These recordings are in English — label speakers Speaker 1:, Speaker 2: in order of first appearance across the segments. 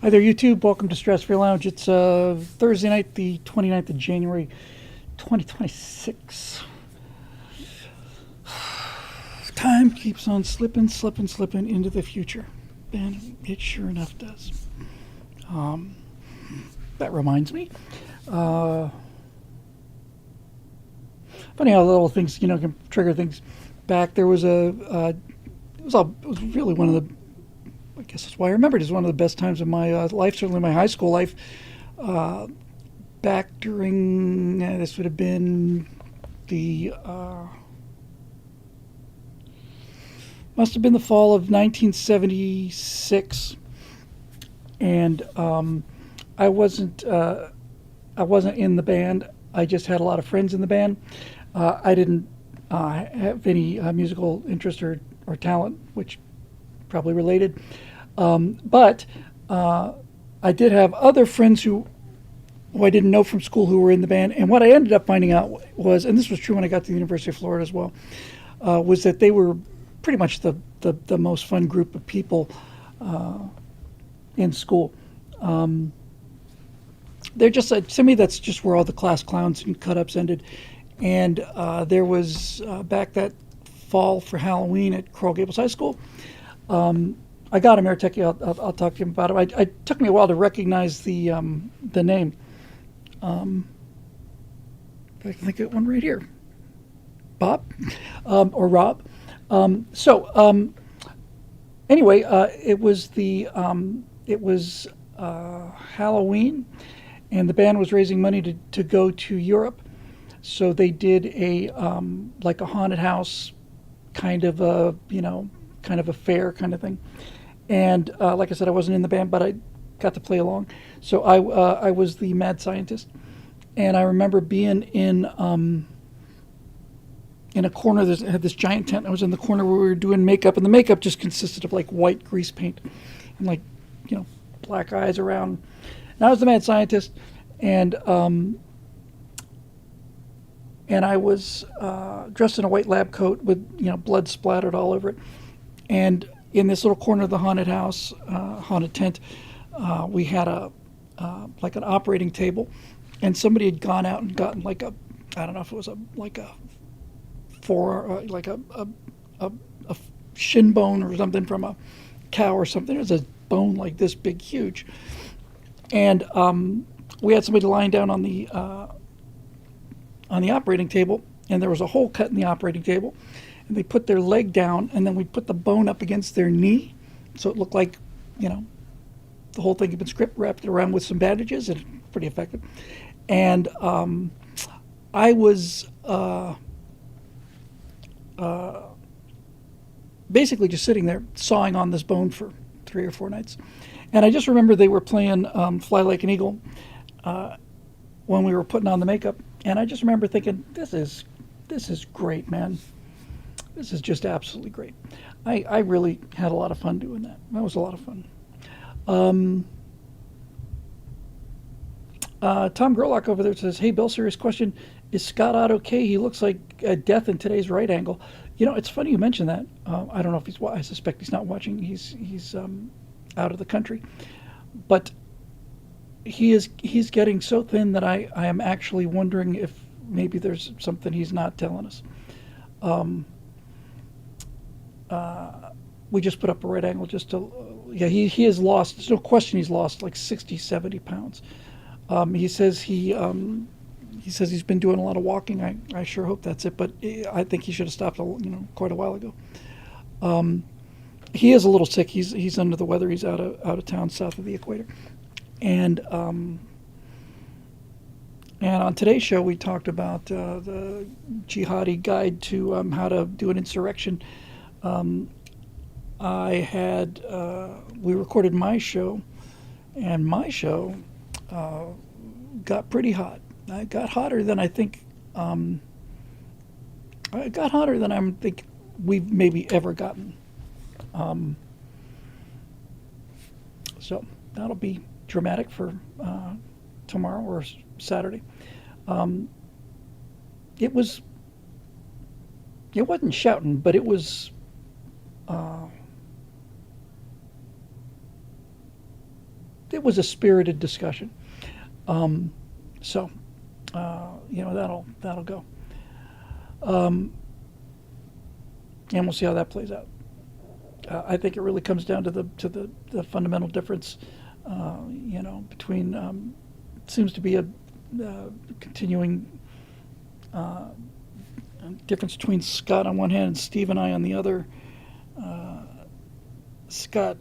Speaker 1: Hi there, YouTube. Welcome to Stress Free Lounge. It's Thursday night, the 29th of January, 2026. Time keeps on slipping into the future. And it sure enough does. Um, that reminds me. Uh, Funny how little things, can trigger things back. There was it was really one of the, I guess that's why I remembered, it was one of the best times of my life, certainly my high school life. Uh, Back during this would have been the must have been the fall of 1976, and I wasn't in the band. I just had a lot of friends in the band. I didn't have any musical interest or talent, which probably related. But I did have other friends who I didn't know from school who were in the band. And what I ended up finding out was, and this was true when I got to the University of Florida as well, was that they were pretty much the most fun group of people in school. They're just, to me, that's just where all the class clowns and cut ups ended. And there was, back that fall for Halloween at Coral Gables High School, I got him, Airtech. I'll talk to him about it. It took me a while to recognize the name. I can think of one right here, Bob, or Rob. Anyway, it was Halloween, and the band was raising money to go to Europe. So they did a like a haunted house kind of a kind of a fair kind of thing. And like I said, I wasn't in the band, but I got to play along. So I was the mad scientist, and I remember being in a corner that had this giant tent. I was in the corner where we were doing makeup, and the makeup just consisted of like white grease paint and like black eyes around. And I was the mad scientist, and I was dressed in a white lab coat with blood splattered all over it. And in this little corner of the haunted house, haunted tent, we had a like an operating table, and somebody had gone out and gotten like a, I don't know if it was a like a shin bone or something from a cow or something. It was a bone like this big, huge, and we had somebody lying down on the operating table, and there was a hole cut in the operating table, and they put their leg down, and then we put the bone up against their knee, so it looked like the whole thing had been wrapped around with some bandages, and pretty effective. And I was basically just sitting there sawing on this bone for 3 or 4 nights. And I just remember they were playing Fly Like an Eagle when we were putting on the makeup. And I just remember thinking, this is great, man. This is just absolutely great. I really had a lot of fun doing that. That was a lot of fun. Tom Gerlach over there says, "Hey, Bill, serious question. Is Scott Ott okay? He looks like death in today's right angle." It's funny you mentioned that. I don't know if he's. I suspect he's not watching. He's out of the country, but he's getting so thin that I am actually wondering if maybe there's something he's not telling us. We just put up a right angle just to, yeah, he has lost. There's no question he's lost like 60, 70 pounds. He says he's been doing a lot of walking. I sure hope that's it, but I think he should have stopped quite a while ago. He is a little sick. He's under the weather. He's out of town south of the equator, and on today's show we talked about the jihadi guide to how to do an insurrection. We recorded my show, and my show got pretty hot. I got hotter than I think. I got hotter than I think we've maybe ever gotten. So that'll be dramatic for tomorrow or Saturday. It was. It wasn't shouting, but it was. it was a spirited discussion. So, that'll go, and we'll see how that plays out. I think it really comes down to the fundamental difference, between seems to be a continuing difference between Scott on one hand and Steve and I on the other. Scott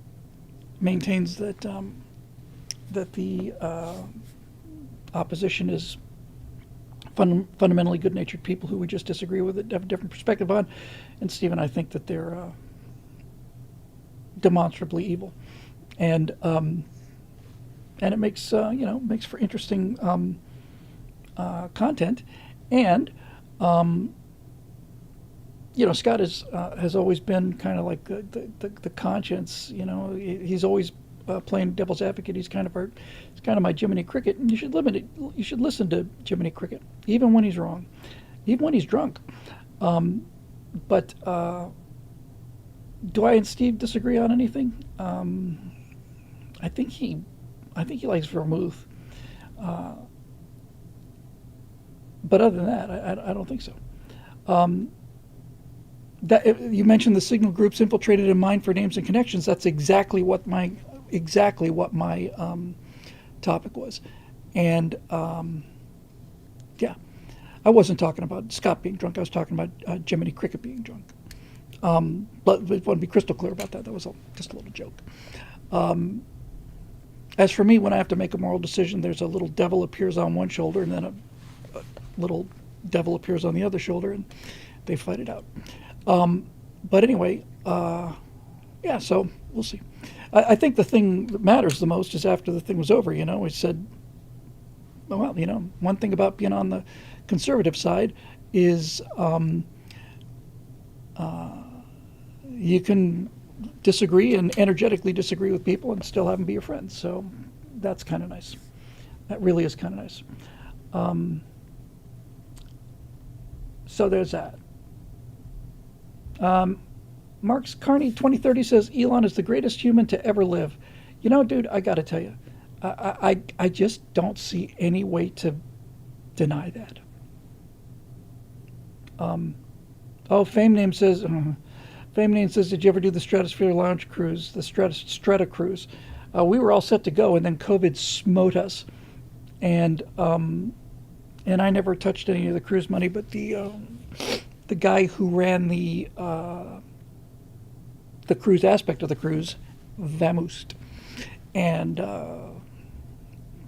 Speaker 1: maintains that the opposition is fundamentally good-natured people who we just disagree with it, have a different perspective on, and Steve and I think that they're demonstrably evil, and it makes makes for interesting content, and Scott has always been kind of like the conscience. He's always playing devil's advocate. He's kind of my Jiminy Cricket, and you should listen to Jiminy Cricket, even when he's wrong, even when he's drunk. But do I and Steve disagree on anything? I think he likes vermouth. But other than that, I don't think so. That you mentioned the signal groups infiltrated in mine for names and connections. That's exactly what my topic was, and yeah, I wasn't talking about Scott being drunk. I was talking about Jiminy Cricket being drunk. But I want to be crystal clear about that. That was just a little joke. As for me, when I have to make a moral decision, there's a little devil appears on one shoulder, and then a little devil appears on the other shoulder, and they fight it out. But anyway, yeah, so we'll see. I think the thing that matters the most is after the thing was over, we said, well, one thing about being on the conservative side is you can disagree and energetically disagree with people and still have them be your friends. So that's kind of nice. That really is kind of nice. So there's that. Marks Carney 2030 says Elon is the greatest human to ever live. Dude, I got to tell you, I just don't see any way to deny that. Fame Name says, did you ever do the Stratosphere Lounge cruise, the Strata cruise? We were all set to go, and then COVID smote us, and I never touched any of the cruise money, but the guy who ran the cruise aspect of the cruise vamoosed, and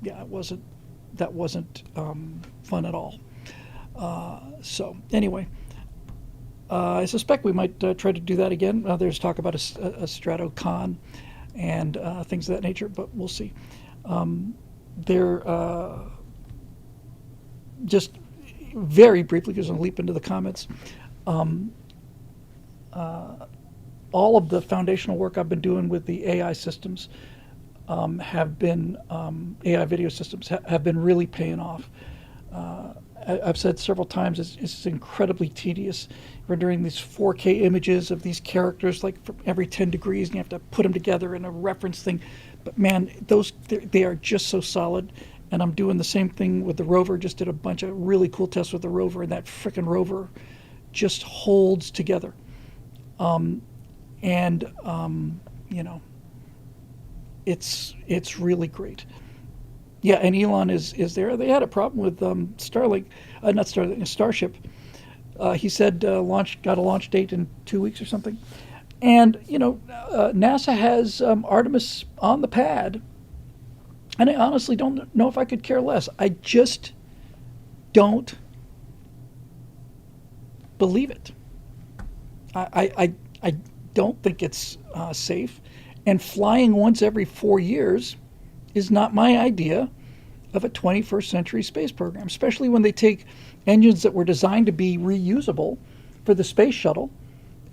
Speaker 1: that wasn't fun at all. So anyway, I suspect we might try to do that again. There's talk about a StratoCon and things of that nature, but we'll see. They're just very briefly, because I'll leap into the comments. All of the foundational work I've been doing with the AI systems have been AI video systems have been really paying off. I've said several times it's incredibly tedious rendering these 4K images of these characters like from every 10 degrees, and you have to put them together in a reference thing. But man, they are just so solid. And I'm doing the same thing with the rover. Just did a bunch of really cool tests with the rover, and that frickin' rover just holds together. It's really great. Yeah, and Elon is there. They had a problem with Starlink, not Starlink, Starship. He said got a launch date in 2 weeks or something. And NASA has Artemis on the pad. And I honestly don't know if I could care less. I just don't believe it. I don't think it's safe. And flying once every 4 years is not my idea of a 21st century space program, especially when they take engines that were designed to be reusable for the space shuttle.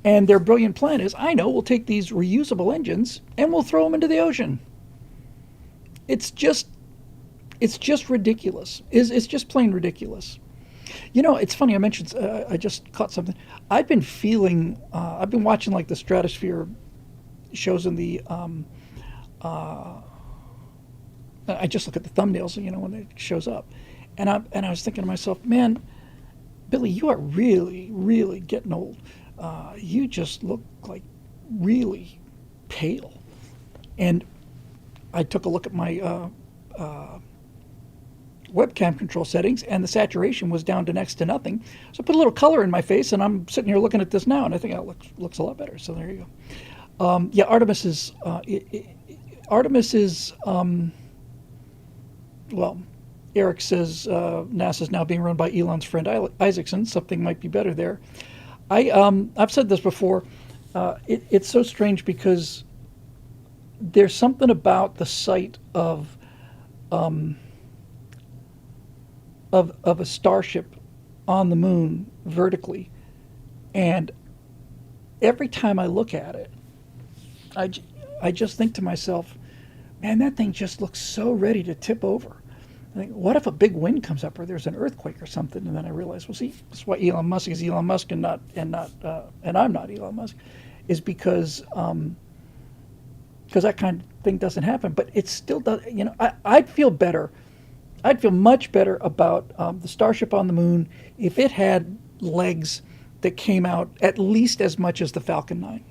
Speaker 1: And their brilliant plan is, we'll take these reusable engines and we'll throw them into the ocean. It's just ridiculous. It's just plain ridiculous. It's funny. I mentioned, I just caught something. I've been watching like the Stratosphere shows in the I just look at the thumbnails, when it shows up, and I was thinking to myself, man, Billy, you are really, really getting old. You just look like really pale. And I took a look at my webcam control settings, and the saturation was down to next to nothing. So I put a little color in my face, and I'm sitting here looking at this now, and I think it looks a lot better. So there you go. Yeah, Artemis is well, Eric says NASA's now being run by Elon's friend Isaacson. Something might be better there. I've said this before. It's so strange because there's something about the sight of a starship on the moon vertically, and every time I look at it, I just think to myself, man, that thing just looks so ready to tip over. I think, what if a big wind comes up or there's an earthquake or something? And then I realize, well, see, that's why Elon Musk is Elon Musk and I'm not Elon Musk, is because that kind of thing doesn't happen. But it still does. I'd feel better. I'd feel much better about the Starship on the moon if it had legs that came out at least as much as the Falcon 9.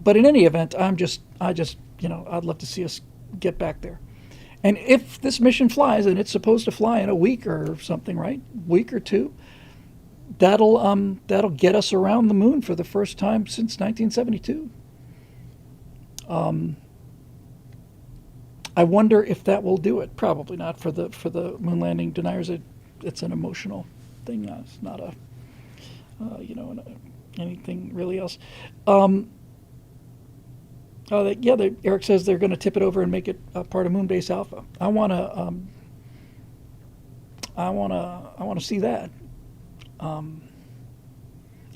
Speaker 1: But in any event, I'd love to see us get back there. And if this mission flies, and it's supposed to fly in a week or something, right? Week or two, that'll get us around the moon for the first time since 1972. I wonder if that will do it. Probably not for the moon landing deniers. It's an emotional thing. It's not anything really else. Eric says they're going to tip it over and make it a part of Moonbase Alpha. I want to see that.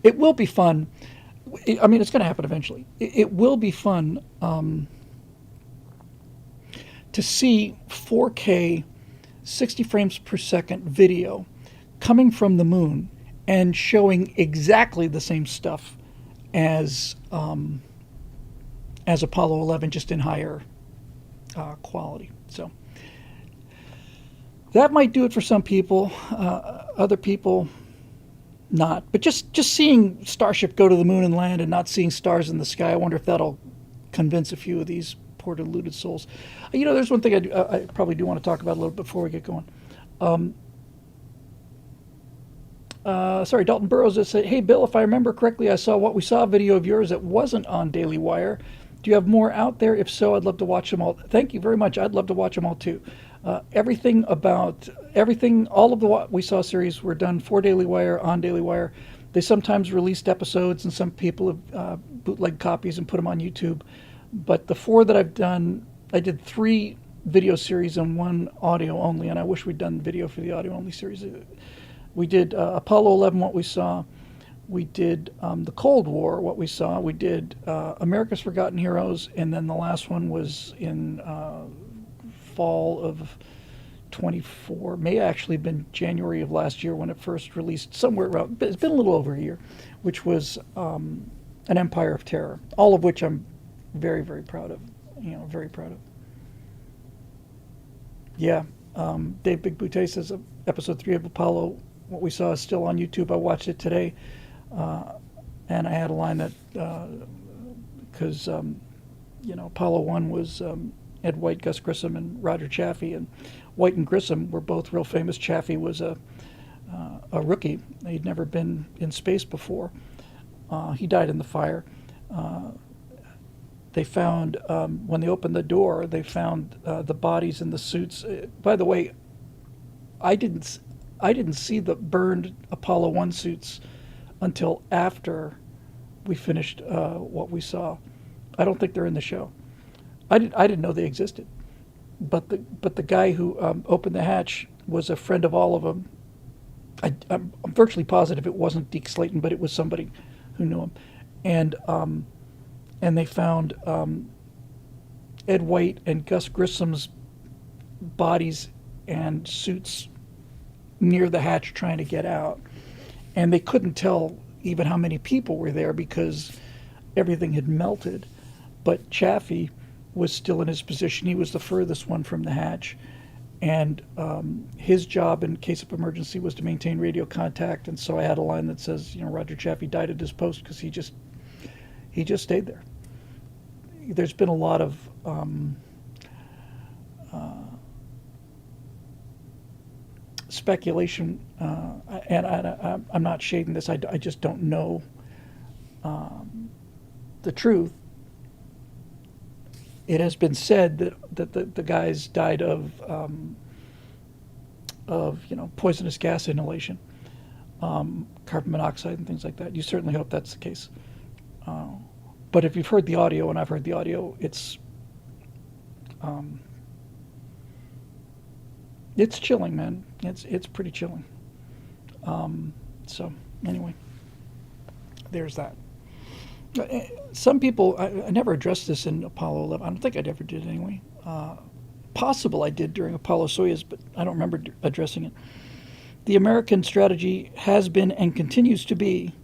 Speaker 1: It will be fun. I mean, it's going to happen eventually. It will be fun to see 4K, 60 frames per second video coming from the moon and showing exactly the same stuff as Apollo 11, just in higher quality. So that might do it for some people. Other people, not. But just seeing Starship go to the moon and land and not seeing stars in the sky, I wonder if that'll convince a few of these poor deluded souls. There's one thing I probably do want to talk about a little bit before we get going. Dalton Burrows just said, "Hey Bill, if I remember correctly, I saw What We Saw video of yours that wasn't on Daily Wire. Do you have more out there? If so, I'd love to watch them all." Thank you very much. I'd love to watch them all too. All of the What We Saw series were done for Daily Wire, on Daily Wire. They sometimes released episodes, and some people have bootleg copies and put them on YouTube. But the 4 that I've done, I did 3 video series and 1 audio only, and I wish we'd done video for the audio only series. We did Apollo 11, What We Saw. We did the Cold War, What We Saw. We did America's Forgotten Heroes, and then the last one was in fall of 24. May actually have been January of last year when it first released, somewhere around. It's been a little over a year, which was An Empire of Terror. All of which I'm very, very proud of. Very proud of. Yeah, Dave Big Boutte says episode 3 of Apollo, What We Saw, is still on YouTube. I watched it today. And I had a line that, because, Apollo 1 was Ed White, Gus Grissom, and Roger Chaffee. And White and Grissom were both real famous. Chaffee was a rookie. He'd never been in space before. He died in the fire. They found, when they opened the door, they found the bodies in the suits. By the way, I didn't see the burned Apollo 1 suits until after we finished What We Saw. I don't think they're in the show. I didn't know they existed. But the guy who opened the hatch was a friend of all of them. I'm virtually positive it wasn't Deke Slayton, but it was somebody who knew him. And they found Ed White and Gus Grissom's bodies and suits near the hatch trying to get out. And they couldn't tell even how many people were there because everything had melted. But Chaffee was still in his position. He was the furthest one from the hatch. And his job in case of emergency was to maintain radio contact. And so I had a line that says, Roger Chaffee died at his post because he just stayed there. There's been a lot of speculation, and I'm not shading this. I just don't know the truth. It has been said that the guys died of poisonous gas inhalation, carbon monoxide and things like that. You certainly hope that's the case. But if you've heard the audio, and I've heard the audio, it's chilling, man. It's pretty chilling. So anyway, there's that. Some people, I never addressed this in Apollo 11. I don't think I ever did anyway. Possible I did during Apollo Soyuz, but I don't remember addressing it. The American strategy has been and continues to be,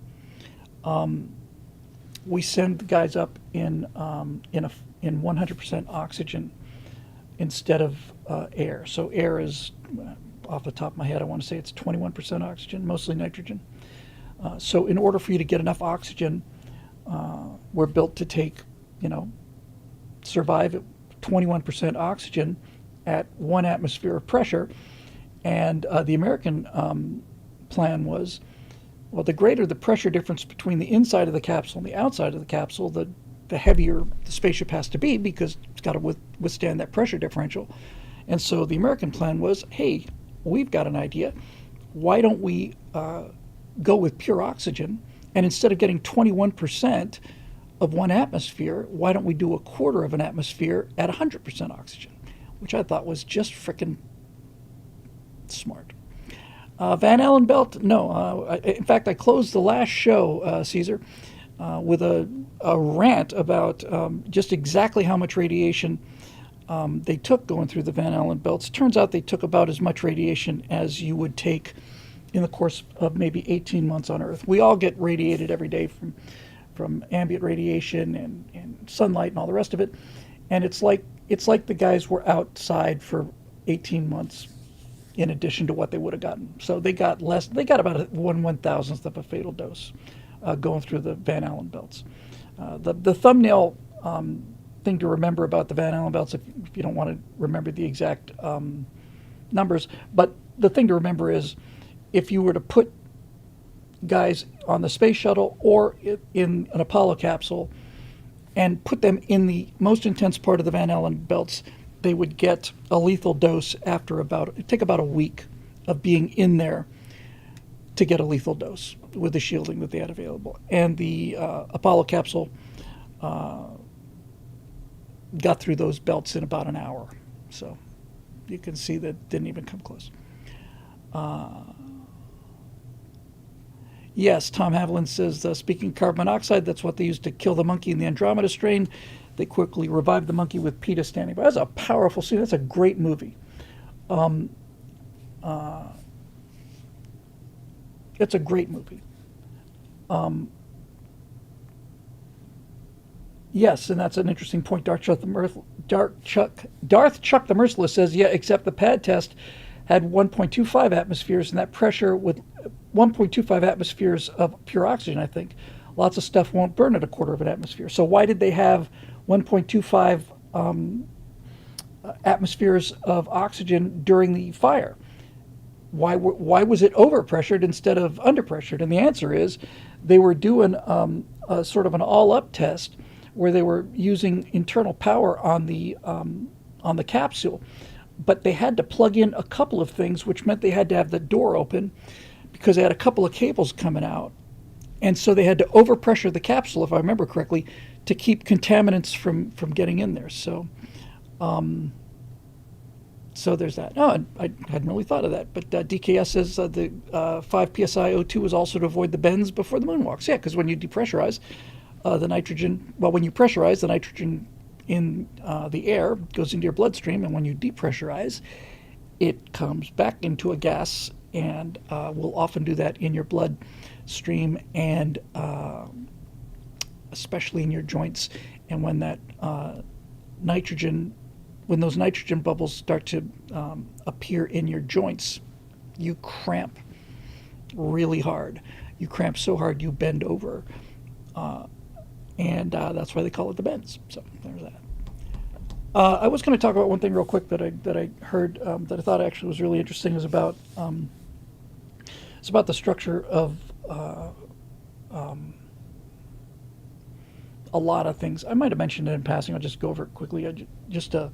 Speaker 1: we send the guys up in 100% oxygen instead of air. So air is, off the top of my head, I want to say it's 21% oxygen, mostly nitrogen. So in order for you to get enough oxygen, we're built to take, survive at 21% oxygen at 1 atmosphere of pressure. And the American plan was, well, the greater the pressure difference between the inside of the capsule and the outside of the capsule, the heavier the spaceship has to be because it's got to withstand that pressure differential. And so the American plan was, hey, we've got an idea. Why don't we go with pure oxygen? And instead of getting 21% of 1 atmosphere, why don't we do a quarter of an atmosphere at 100% oxygen? Which I thought was just frickin' smart. Van Allen belt, no. In fact, I closed the last show, Caesar, with a rant about just exactly how much radiation they took going through the Van Allen belts. Turns out they took about as much radiation as you would take in the course of maybe 18 months on Earth. We all get radiated every day from ambient radiation and sunlight and all the rest of it. And it's like the guys were outside for 18 months in addition to what they would have gotten. So they got less. They got about 1/1000th of a fatal dose going through the Van Allen belts. The thumbnail thing to remember about the Van Allen belts, if you don't want to remember the exact numbers, but the thing to remember is if you were to put guys on the space shuttle or in an Apollo capsule and put them in the most intense part of the Van Allen belts, they would get a lethal dose after it'd take about a week of being in there to get a lethal dose with the shielding that they had available. And the Apollo capsule got through those belts in about an hour. So you can see that didn't even come close. Yes, Tom Haviland says, speaking of carbon monoxide, that's what they used to kill the monkey in the Andromeda strain. They quickly revived the monkey with PETA standing by. That's a powerful scene. That's a great movie. It's a great movie. Yes, and that's an interesting point. Darth Chuck the Merciless says, yeah, except the pad test had 1.25 atmospheres, and that pressure with 1.25 atmospheres of pure oxygen, I think. Lots of stuff won't burn at a quarter of an atmosphere. So why did they have 1.25 atmospheres of oxygen during the fire? Why was it overpressured instead of underpressured? And the answer is they were doing a sort of an all-up test where they were using internal power on the capsule, but they had to plug in a couple of things, which meant they had to have the door open because they had a couple of cables coming out. And so they had to overpressure the capsule, if I remember correctly, to keep contaminants from getting in there. So there's that. No, I hadn't really thought of that. But DKS says the 5 psi O2 was also to avoid the bends before the moonwalks. Yeah, because when you depressurize, when you pressurize, the nitrogen in the air goes into your bloodstream, and when you depressurize, it comes back into a gas, and will often do that in your bloodstream and especially in your joints. And when that nitrogen, when those nitrogen bubbles start to appear in your joints, you cramp really hard. You cramp so hard you bend over, and that's why they call it the bends. So there's that. I was going to talk about one thing real quick that I heard that I thought actually was really interesting. Is about it's about the structure of a lot of things. I might have mentioned it in passing. I'll just go over it quickly. Just a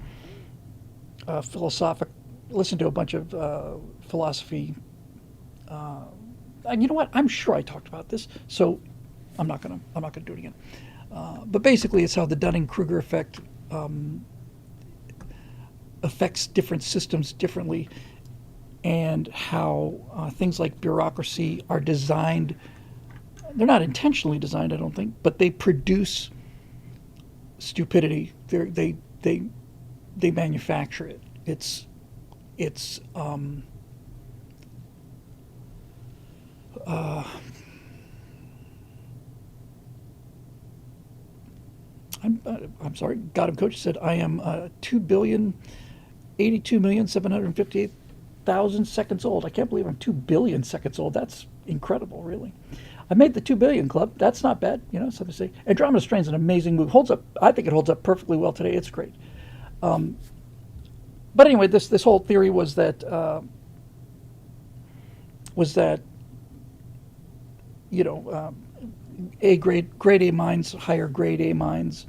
Speaker 1: philosophic. Listen to a bunch of philosophy. And you know what? I'm sure I talked about this, so I'm not gonna do it again. But basically, it's how the Dunning-Kruger effect affects different systems differently, and how things like bureaucracy are designed. They're not intentionally designed, I don't think, but they produce stupidity. They manufacture it. It's I'm sorry. Gotham Coach said I am 2,082,758,000 seconds old. I can't believe I'm 2 billion seconds old. That's incredible, really. I made the 2 billion club. That's not bad, something to say. Andromeda Strain's an amazing movie. Holds up. I think it holds up perfectly well today. It's great. But anyway, this whole theory was that grade A minds hire grade A minds,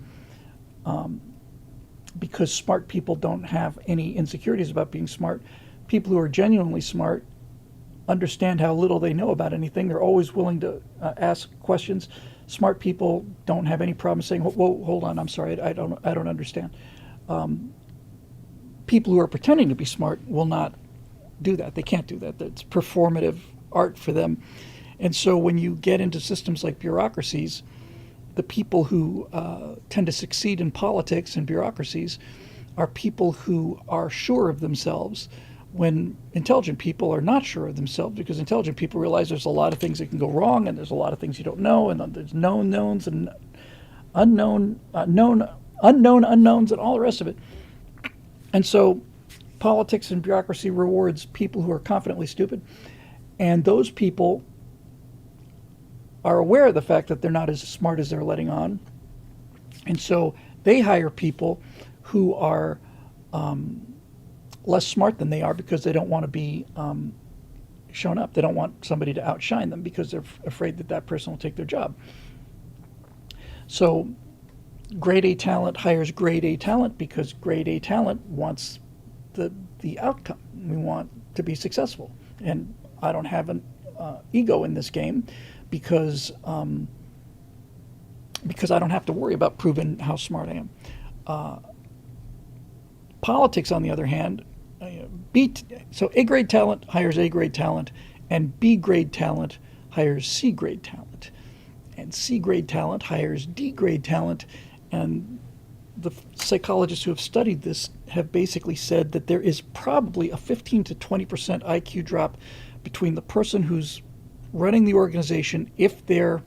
Speaker 1: because smart people don't have any insecurities about being smart. People who are genuinely smart understand how little they know about anything. They're always willing to ask questions. Smart people don't have any problem saying, "Whoa, hold on, I'm sorry, I don't understand." People who are pretending to be smart will not do that. They can't do that. It's performative art for them. And so when you get into systems like bureaucracies, the people who tend to succeed in politics and bureaucracies are people who are sure of themselves, when intelligent people are not sure of themselves, because intelligent people realize there's a lot of things that can go wrong, and there's a lot of things you don't know, and there's known knowns and unknown unknowns and all the rest of it. And so politics and bureaucracy rewards people who are confidently stupid, and those people are aware of the fact that they're not as smart as they're letting on. And so they hire people who are less smart than they are, because they don't want to be shown up. They don't want somebody to outshine them, because they're afraid that that person will take their job. So grade A talent hires grade A talent, because grade A talent wants the outcome. We want to be successful. And I don't have an ego in this game, because I don't have to worry about proving how smart I am. Politics, on the other hand, so A grade talent hires A grade talent, and B grade talent hires C grade talent, and C grade talent hires D grade talent. And the psychologists who have studied this have basically said that there is probably a 15 to 20% IQ drop between the person who's running the organization, if they're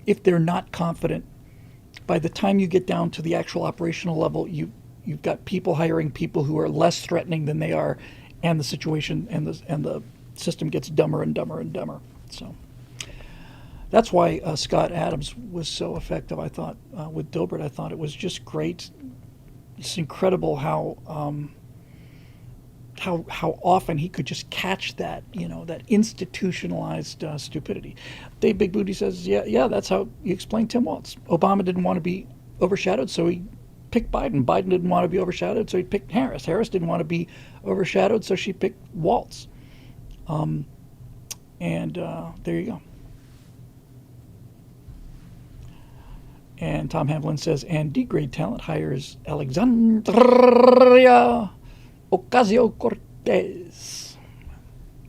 Speaker 1: not confident. By the time you get down to the actual operational level, you've got people hiring people who are less threatening than they are, and the situation and the system gets dumber and dumber and dumber. So that's why Scott Adams was so effective, I thought, with Dilbert. I thought it was just great. It's incredible how often he could just catch that, that institutionalized stupidity. Dave Big Booty says, yeah, that's how you explain Tim Walz. Obama didn't want to be overshadowed, so he picked Biden. Biden didn't want to be overshadowed, so he picked Harris. Harris didn't want to be overshadowed, so she picked Walz. And there you go. And Tom Hamlin says, and D-grade talent hires Alexandria Ocasio-Cortez.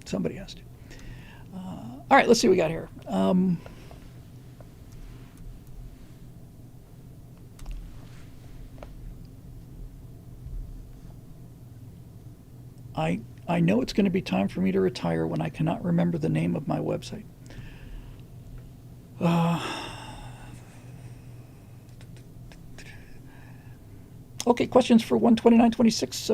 Speaker 1: Somebody has to. All right, let's see what we got here. I know it's going to be time for me to retire when I cannot remember the name of my website. Okay, questions for 12926,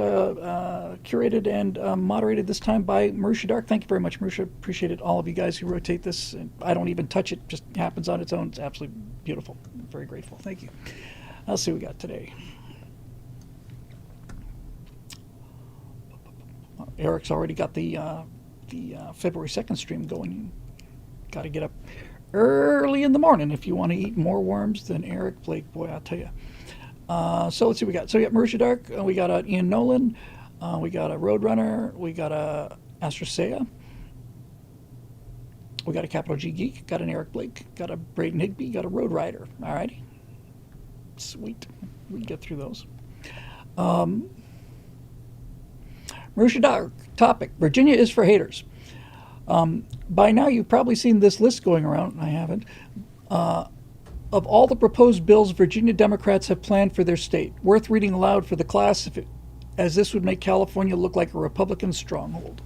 Speaker 1: curated and moderated this time by Marusha Dark. Thank you very much, Marusha. Appreciated all of you guys who rotate this. I don't even touch it, just happens on its own. It's absolutely beautiful. I'm very grateful. Thank you. Let's see what we got today. Eric's already got the February 2nd stream going. You got to get up early in the morning if you want to eat more worms than Eric Blake. Boy, I'll tell you. So let's see what we got. So we got Marusha Dark, we got Ian Nolan, we got a Roadrunner, we got a Astrosea, we got a Capital G Geek, got an Eric Blake, got a Braden Higby, got a Road Rider. All righty. Sweet. We can get through those. Marusha Dark, topic, Virginia is for haters. By now you've probably seen this list going around. I haven't. Of all the proposed bills Virginia Democrats have planned for their state, worth reading aloud for the class, as this would make California look like a Republican stronghold.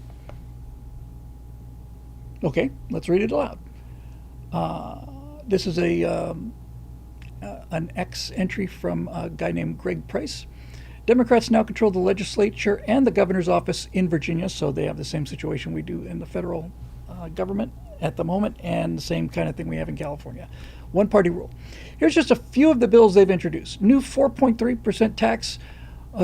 Speaker 1: Okay, let's read it aloud. This is an X entry from a guy named Greg Price. Democrats now control the legislature and the governor's office in Virginia, so they have the same situation we do in the federal government at the moment, and the same kind of thing we have in California. One-party rule. Here's just a few of the bills they've introduced. New 4.3% tax,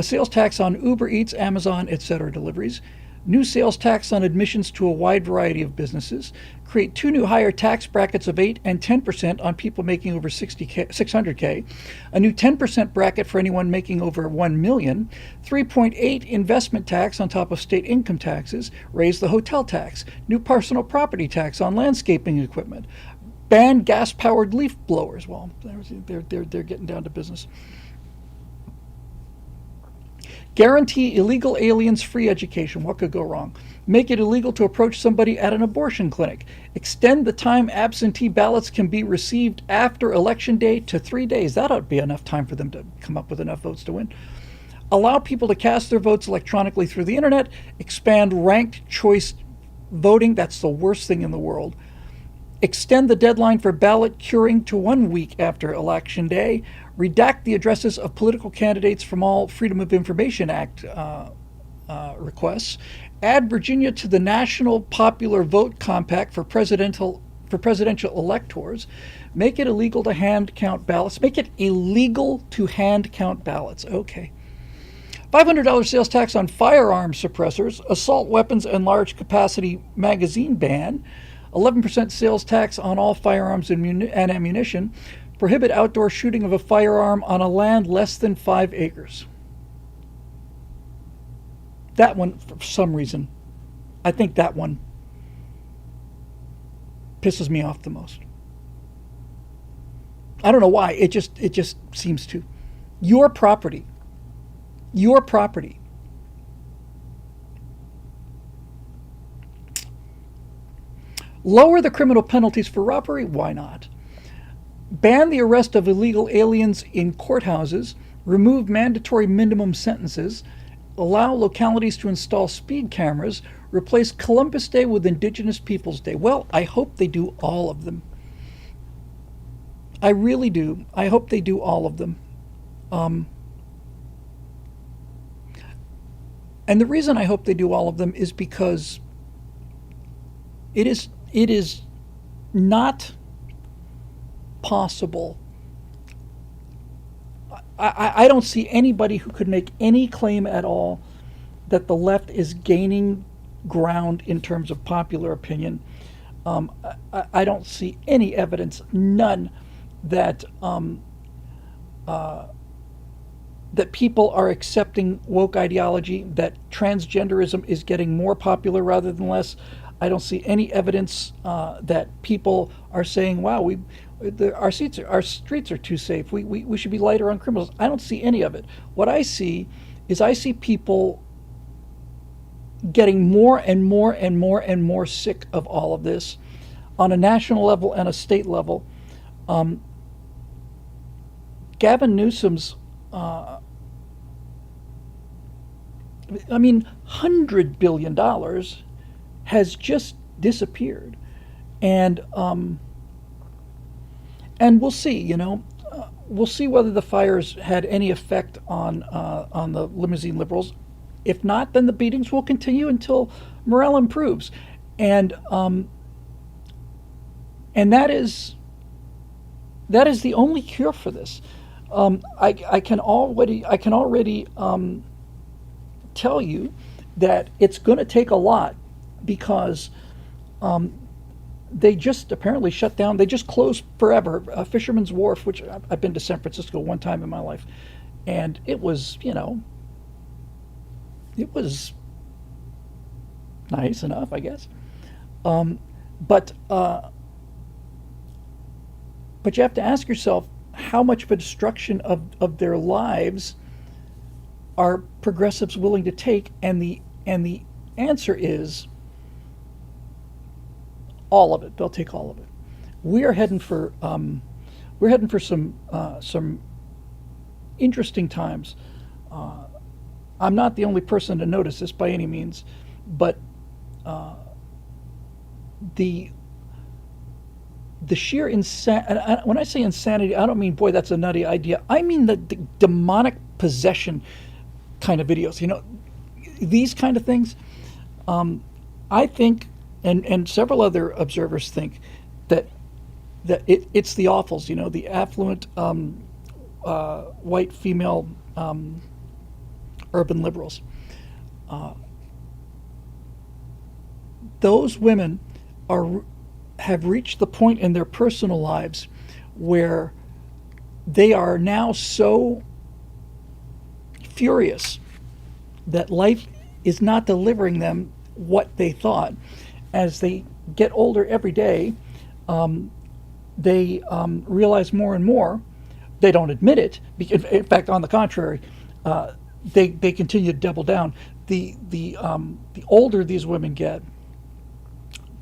Speaker 1: sales tax on Uber Eats, Amazon, etc. deliveries. New sales tax on admissions to a wide variety of businesses. Create two new higher tax brackets of 8 and 10% on people making over 600K. A new 10% bracket for anyone making over 1 million. 3.8 investment tax on top of state income taxes. Raise the hotel tax. New personal property tax on landscaping equipment. Ban gas-powered leaf blowers. Well, they're getting down to business. Guarantee illegal aliens free education. What could go wrong? Make it illegal to approach somebody at an abortion clinic. Extend the time absentee ballots can be received after Election Day to 3 days. That ought to be enough time for them to come up with enough votes to win. Allow people to cast their votes electronically through the internet. Expand ranked choice voting. That's the worst thing in the world. Extend the deadline for ballot curing to 1 week after Election Day. Redact the addresses of political candidates from all Freedom of Information Act requests. Add Virginia to the National Popular Vote Compact for presidential electors. Make it illegal to hand count ballots. Make it illegal to hand count ballots. Okay. $500 sales tax on firearm suppressors. Assault weapons and large capacity magazine ban. 11% sales tax on all firearms and ammunition. Prohibit outdoor shooting of a firearm on a land less than 5 acres. That one, for some reason, I think that one pisses me off the most. I don't know why. It just seems to. Your property. Your property. Lower the criminal penalties for robbery? Why not? Ban the arrest of illegal aliens in courthouses. Remove mandatory minimum sentences. Allow localities to install speed cameras. Replace Columbus Day with Indigenous Peoples Day. Well, I hope they do all of them. I really do. I hope they do all of them. And the reason I hope they do all of them is because it is not possible. I don't see anybody who could make any claim at all that the left is gaining ground in terms of popular opinion. I don't see any evidence, none, that that people are accepting woke ideology, that transgenderism is getting more popular rather than less. I don't see any evidence that people are saying, wow, our streets are too safe. We should be lighter on criminals. I don't see any of it. What I see is people getting more and more and more and more sick of all of this on a national level and a state level. Gavin Newsom's, $100 billion has just disappeared. And we'll see, we'll see whether the fires had any effect on the limousine liberals. If not, then the beatings will continue until morale improves, and and that is the only cure for this. I can already tell you that it's going to take a lot because they just apparently shut down. They just closed forever Fisherman's Wharf, which I've been to San Francisco one time in my life, and it was, it was nice enough, I guess. Um, but but you have to ask yourself how much of a destruction of their lives are progressives willing to take, and the answer is all of it. They'll take all of it. We are heading for some interesting times. Uh, I'm not the only person to notice this by any means, but the the sheer insanity. When I say insanity, I don't mean boy that's a nutty idea. I mean the demonic possession kind of videos. These kind of things. I think, and several other observers think that it's the awfuls. The affluent white female urban liberals. Uh, those women are have reached the point in their personal lives where they are now so furious that life is not delivering them what they thought. As they get older every day, they realize more and more. They don't admit it. In fact, on the contrary, they continue to double down. The older these women get,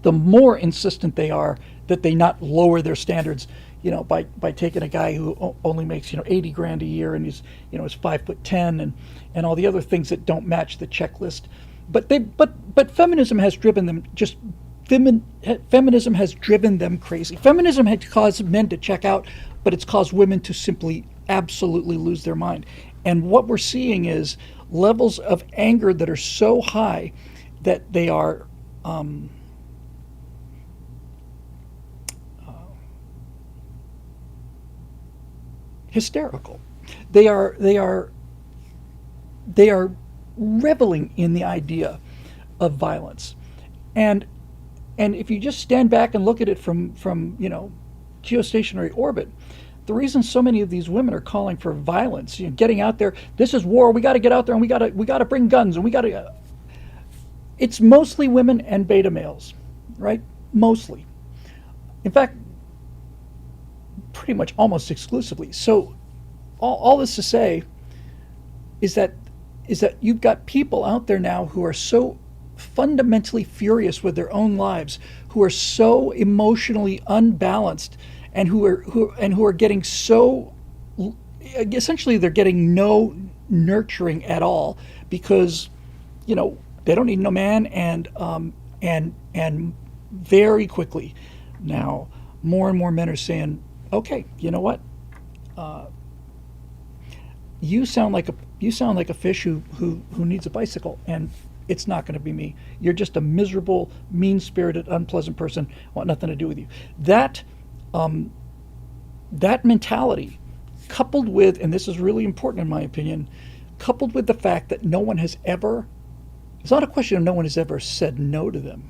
Speaker 1: the more insistent they are that they not lower their standards, by taking a guy who only makes 80 grand a year and is 5'10" and all the other things that don't match the checklist. But feminism has driven them feminism has driven them crazy. Feminism had caused men to check out, but it's caused women to simply absolutely lose their mind. And what we're seeing is levels of anger that are so high that they are hysterical. They are reveling in the idea of violence. And if you just stand back and look at it from geostationary orbit, the reason so many of these women are calling for violence, getting out there, this is war, we got to get out there and we got to bring guns and we got to it's mostly women and beta males, right? Mostly. In fact, pretty much almost exclusively. So all this to say is that you've got people out there now who are so fundamentally furious with their own lives, who are so emotionally unbalanced, and who are getting so essentially they're getting no nurturing at all because they don't need no man, and very quickly now more and more men are saying, okay, you know what, you sound like a fish who needs a bicycle, and it's not going to be me. You're just a miserable, mean-spirited, unpleasant person. Want nothing to do with you. That mentality, coupled with, and this is really important in my opinion, coupled with the fact that no one has ever, it's not a question of no one has ever said no to them.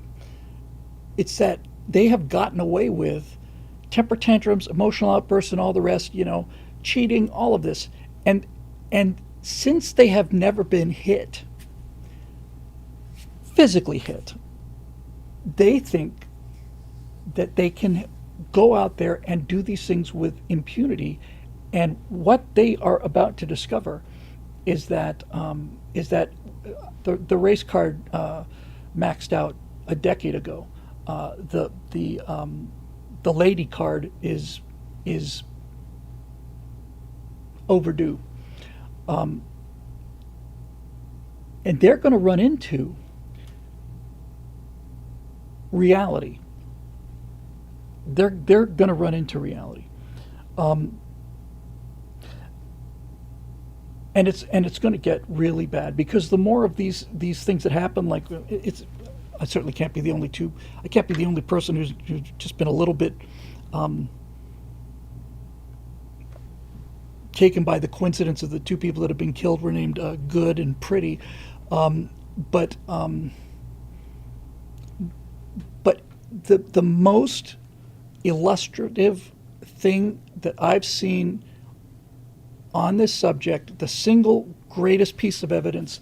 Speaker 1: It's that they have gotten away with temper tantrums, emotional outbursts, and all the rest, cheating, all of this. And since they have never been hit, physically hit, they think that they can go out there and do these things with impunity. And what they are about to discover is that the race card maxed out a decade ago. The lady card is overdue, and they're going to run into reality. They're going to run into reality. and it's going to get really bad, because the more of these things that happen, like it's, I certainly can't be the only two. I can't be the only person who's just been a little bit taken by the coincidence of the two people that have been killed were named Good and Pretty, um, but but the most illustrative thing that I've seen on this subject, the single greatest piece of evidence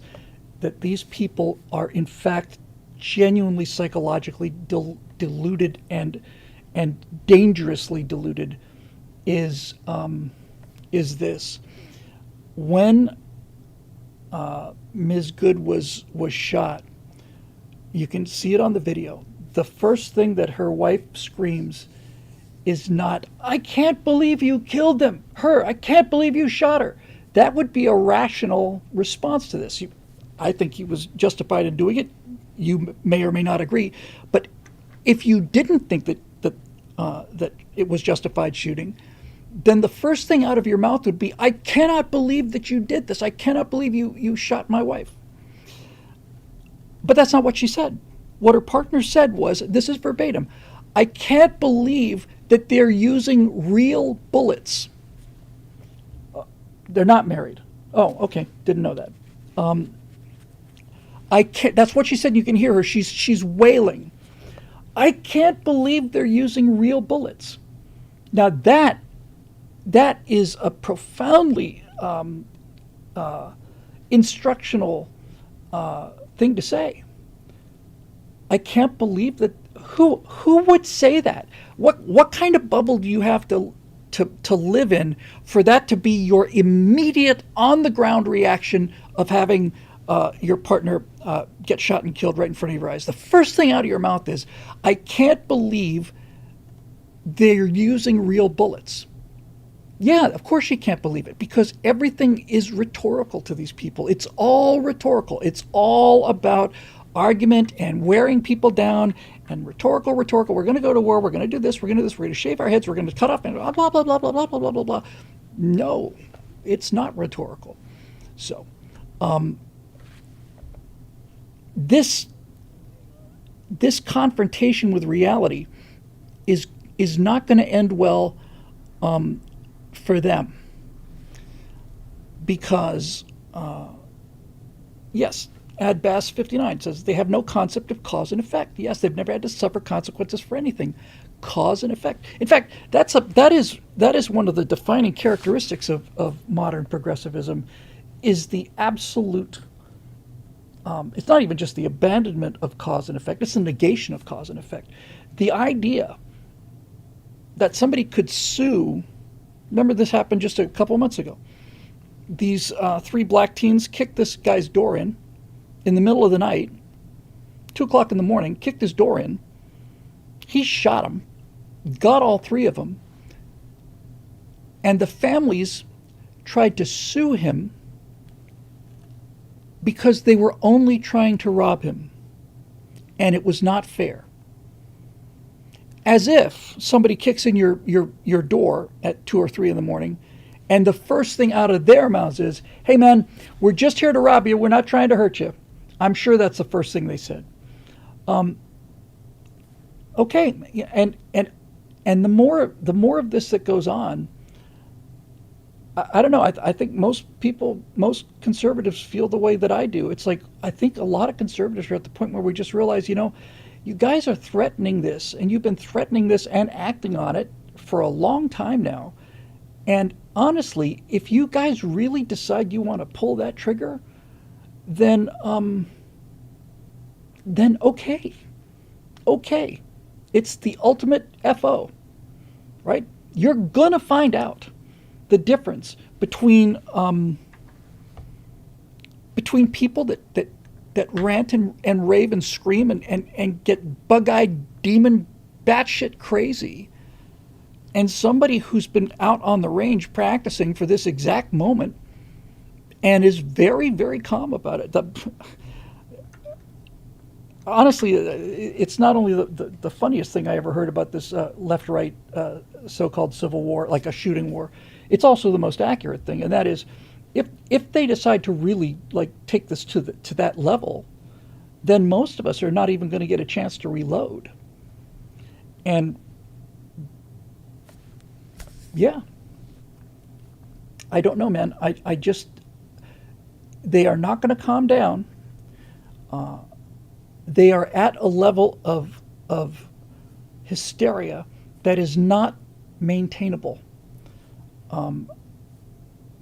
Speaker 1: that these people are in fact genuinely psychologically deluded and dangerously deluded, is this: when Ms. Good was shot, you can see it on the video. The first thing that her wife screams is not, "I can't believe you killed them, her, I can't believe you shot her." That would be a rational response to this. I think he was justified in doing it. You may or may not agree. But if you didn't think that it was justified shooting, then the first thing out of your mouth would be, "I cannot believe that you did this. I cannot believe you shot my wife." But that's not what she said. What her partner said was, this is verbatim, "I can't believe that they're using real bullets." They're not married. Oh, okay. Didn't know that. I can't. That's what she said. You can hear her. She's wailing. "I can't believe they're using real bullets." Now that is a profoundly instructional thing to say. I can't believe that. Who would say that? What kind of bubble do you have to live in for that to be your immediate on the ground reaction of having your partner get shot and killed right in front of your eyes? The first thing out of your mouth is, "I can't believe they're using real bullets." Yeah, of course you can't believe it, because everything is rhetorical to these people. It's all rhetorical. It's all about argument and wearing people down, and rhetorical. We're going to go to war. We're going to do this. We're going to do this. We're going to shave our heads. We're going to cut off and blah, blah, blah, blah, blah, blah, blah, blah, blah. No, it's not rhetorical. So this confrontation with reality is not going to end well for them, because yes, Adbass 59 says they have no concept of cause and effect. Yes, they've never had to suffer consequences for anything. Cause and effect. In fact, that is one of the defining characteristics of modern progressivism, is the absolute. It's not even just the abandonment of cause and effect. It's the negation of cause and effect. The idea that somebody could sue. Remember, this happened just a couple months ago. These three black teens kicked this guy's door in the middle of the night, 2 o'clock in the morning, kicked his door in. He shot them, got all three of them, and the families tried to sue him because they were only trying to rob him, and it was not fair. As if somebody kicks in your door at 2 or 3 in the morning, and the first thing out of their mouths is, "Hey man, we're just here to rob you. We're not trying to hurt you." I'm sure that's the first thing they said. Okay, and the more of this that goes on, I don't know. I think most conservatives feel the way that I do. It's like, I think a lot of conservatives are at the point where we just realize, you guys are threatening this, and you've been threatening this and acting on it for a long time now. And honestly, if you guys really decide you want to pull that trigger, then okay. It's the ultimate FO, right? You're gonna find out the difference between people that rant and rave and scream and get bug-eyed demon batshit crazy, and somebody who's been out on the range practicing for this exact moment and is very, very calm about it. Honestly, it's not only the funniest thing I ever heard about this left-right so-called civil war, like a shooting war. It's also the most accurate thing, and that is, if they decide to really like take this to that level, then most of us are not even going to get a chance to reload. And yeah, I don't know, man. I just, they are not going to calm down. They are at a level of hysteria that is not maintainable. I'm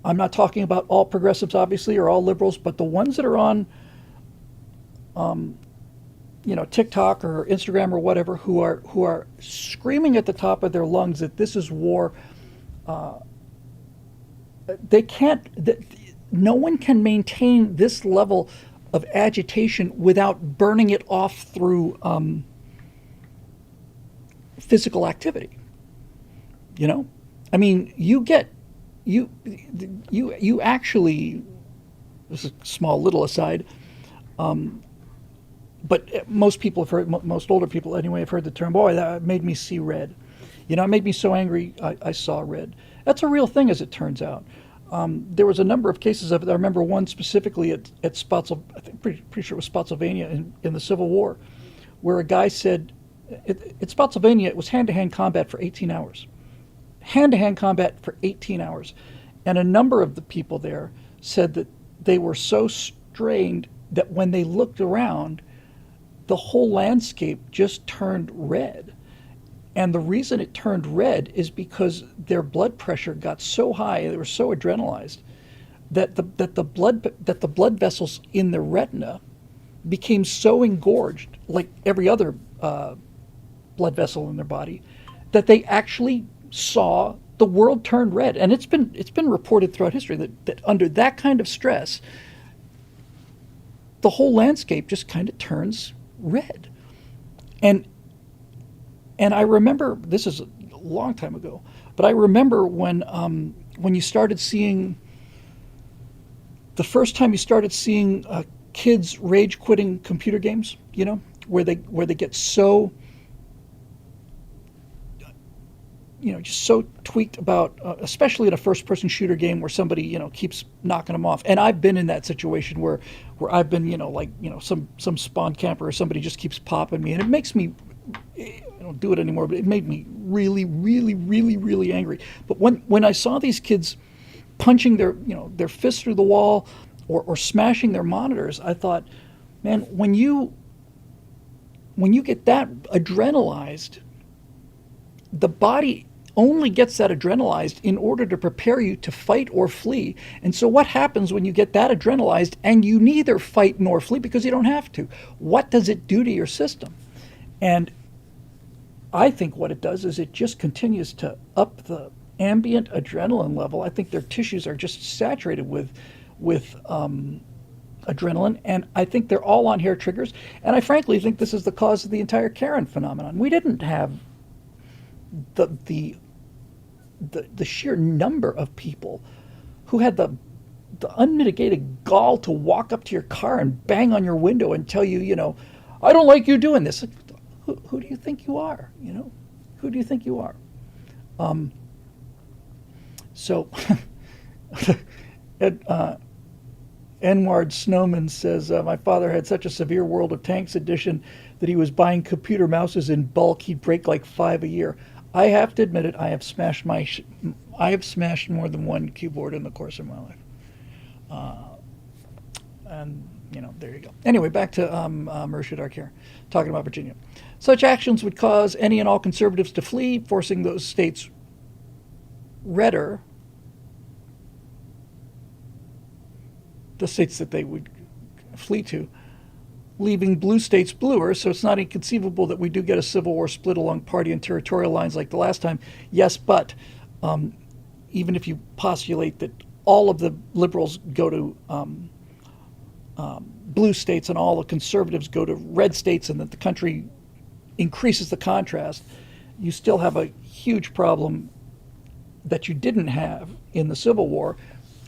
Speaker 1: not talking about all progressives, obviously, or all liberals, but the ones that are on, TikTok or Instagram or whatever, who are screaming at the top of their lungs that this is war. They can't. No one can maintain this level of agitation without burning it off through physical activity. You know, I mean, you actually. This is a small little aside. But most people have heard, most older people anyway, have heard the term, boy, that made me see red. You know, it made me so angry I saw red. That's a real thing, as it turns out. There was a number of cases of it. I remember one specifically at Spotsylvania, I think, pretty sure it was Spotsylvania in the Civil War, where a guy said, at Spotsylvania, it was hand-to-hand combat for 18 hours. Hand-to-hand combat for 18 hours. And a number of the people there said that they were so strained that when they looked around, the whole landscape just turned red. And the reason it turned red is because their blood pressure got so high, they were so adrenalized, that the blood vessels in the retina became so engorged, like every other blood vessel in their body, that they actually saw the world turn red. And it's been reported throughout history that under that kind of stress, the whole landscape just kind of turns red. And I remember, this is a long time ago, but I remember when you started seeing, the first time you started seeing kids rage quitting computer games, you know, where they get so, just so tweaked about, especially in a first-person shooter game where somebody, keeps knocking them off. And I've been in that situation where I've been, some spawn camper or somebody just keeps popping me, and it makes me, I don't do it anymore, but it made me really, really, really, really angry. But when I saw these kids punching their fists through the wall or smashing their monitors, I thought, man, when you get that adrenalized, the body only gets that adrenalized in order to prepare you to fight or flee. And so what happens when you get that adrenalized and you neither fight nor flee because you don't have to? What does it do to your system? And I think what it does is it just continues to up the ambient adrenaline level. I think their tissues are just saturated with adrenaline, and I think they're all on hair triggers. And I frankly think this is the cause of the entire Karen phenomenon. We didn't have the sheer number of people who had the unmitigated gall to walk up to your car and bang on your window and tell you, I don't like you doing this. Who do you think you are? Who do you think you are? So, Enward Snowman says, my father had such a severe World of Tanks edition that he was buying computer mouses in bulk. He'd break like 5 a year. I have to admit it. I have smashed more than one keyboard in the course of my life. And there you go. Anyway, back to Murshid Arkir, talking about Virginia. Such actions would cause any and all conservatives to flee, forcing those states redder, the states that they would flee to, leaving blue states bluer. So it's not inconceivable that we do get a civil war split along party and territorial lines like the last time. Yes, but even if you postulate that all of the liberals go to blue states and all the conservatives go to red states, and that the country increases the contrast, you still have a huge problem that you didn't have in the Civil War.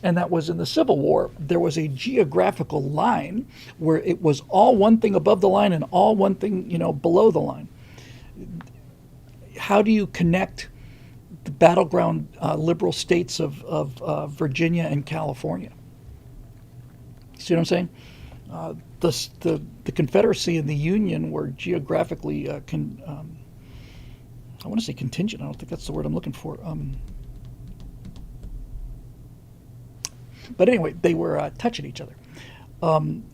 Speaker 1: And that was, in the Civil War, there was a geographical line where it was all one thing above the line and all one thing, below the line. How do you connect the battleground liberal states of Virginia and California. See what I'm saying? The Confederacy and the Union were geographically, I want to say contingent. I don't think that's the word I'm looking for. But anyway, they were touching each other.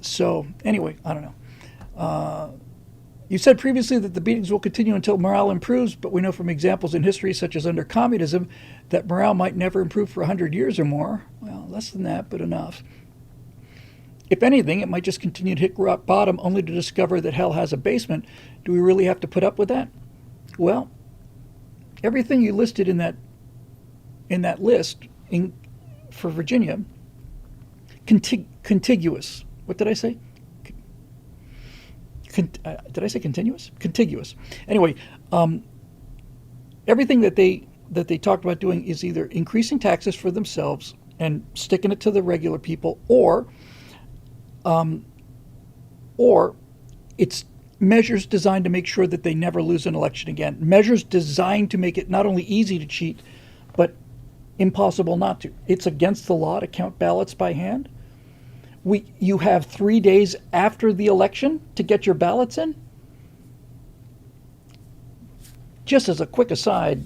Speaker 1: So anyway, I don't know. You said previously that the beatings will continue until morale improves, but we know from examples in history, such as under communism, that morale might never improve for 100 years or more. Well, less than that, but enough. If anything, it might just continue to hit rock bottom only to discover that hell has a basement. Do we really have to put up with that? Well, everything you listed in that list for Virginia, contiguous. What did I say? Did I say continuous? Contiguous. Anyway, everything that they talked about doing is either increasing taxes for themselves and sticking it to the regular people, or it's measures designed to make sure that they never lose an election again. Measures designed to make it not only easy to cheat, but impossible not to. It's against the law to count ballots by hand. You have 3 days after the election to get your ballots in. Just as a quick aside,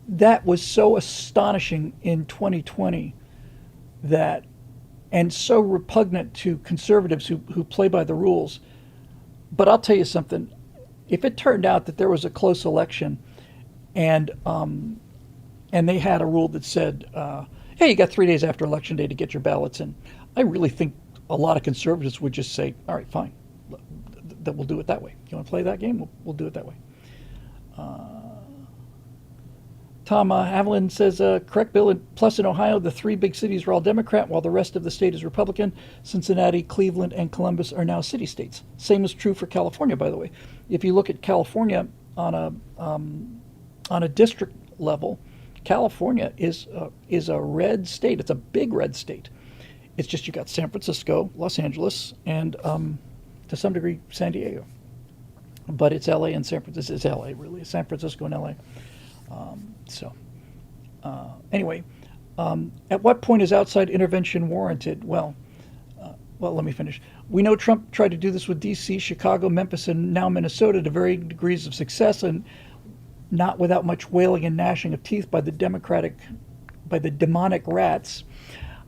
Speaker 1: that was so astonishing in 2020 that, and so repugnant to conservatives who play by the rules. But I'll tell you something. If it turned out that there was a close election and they had a rule that said, hey, you got 3 days after Election Day to get your ballots in, I really think a lot of conservatives would just say, all right, fine, that we'll do it that way. You want to play that game? We'll do it that way. Tom Haviland says, correct, Bill. Plus, in Ohio, the 3 big cities are all Democrat, while the rest of the state is Republican. Cincinnati, Cleveland, and Columbus are now city states. Same is true for California, by the way. If you look at California on a district level, California is a red state. It's a big red state. It's just you got San Francisco, Los Angeles, and to some degree San Diego. But it's LA and San Francisco. It's LA really. San Francisco and LA. Anyway, at what point is outside intervention warranted? Well, let me finish. We know Trump tried to do this with D.C., Chicago, Memphis, and now Minnesota to varying degrees of success, and not without much wailing and gnashing of teeth by the demonic rats.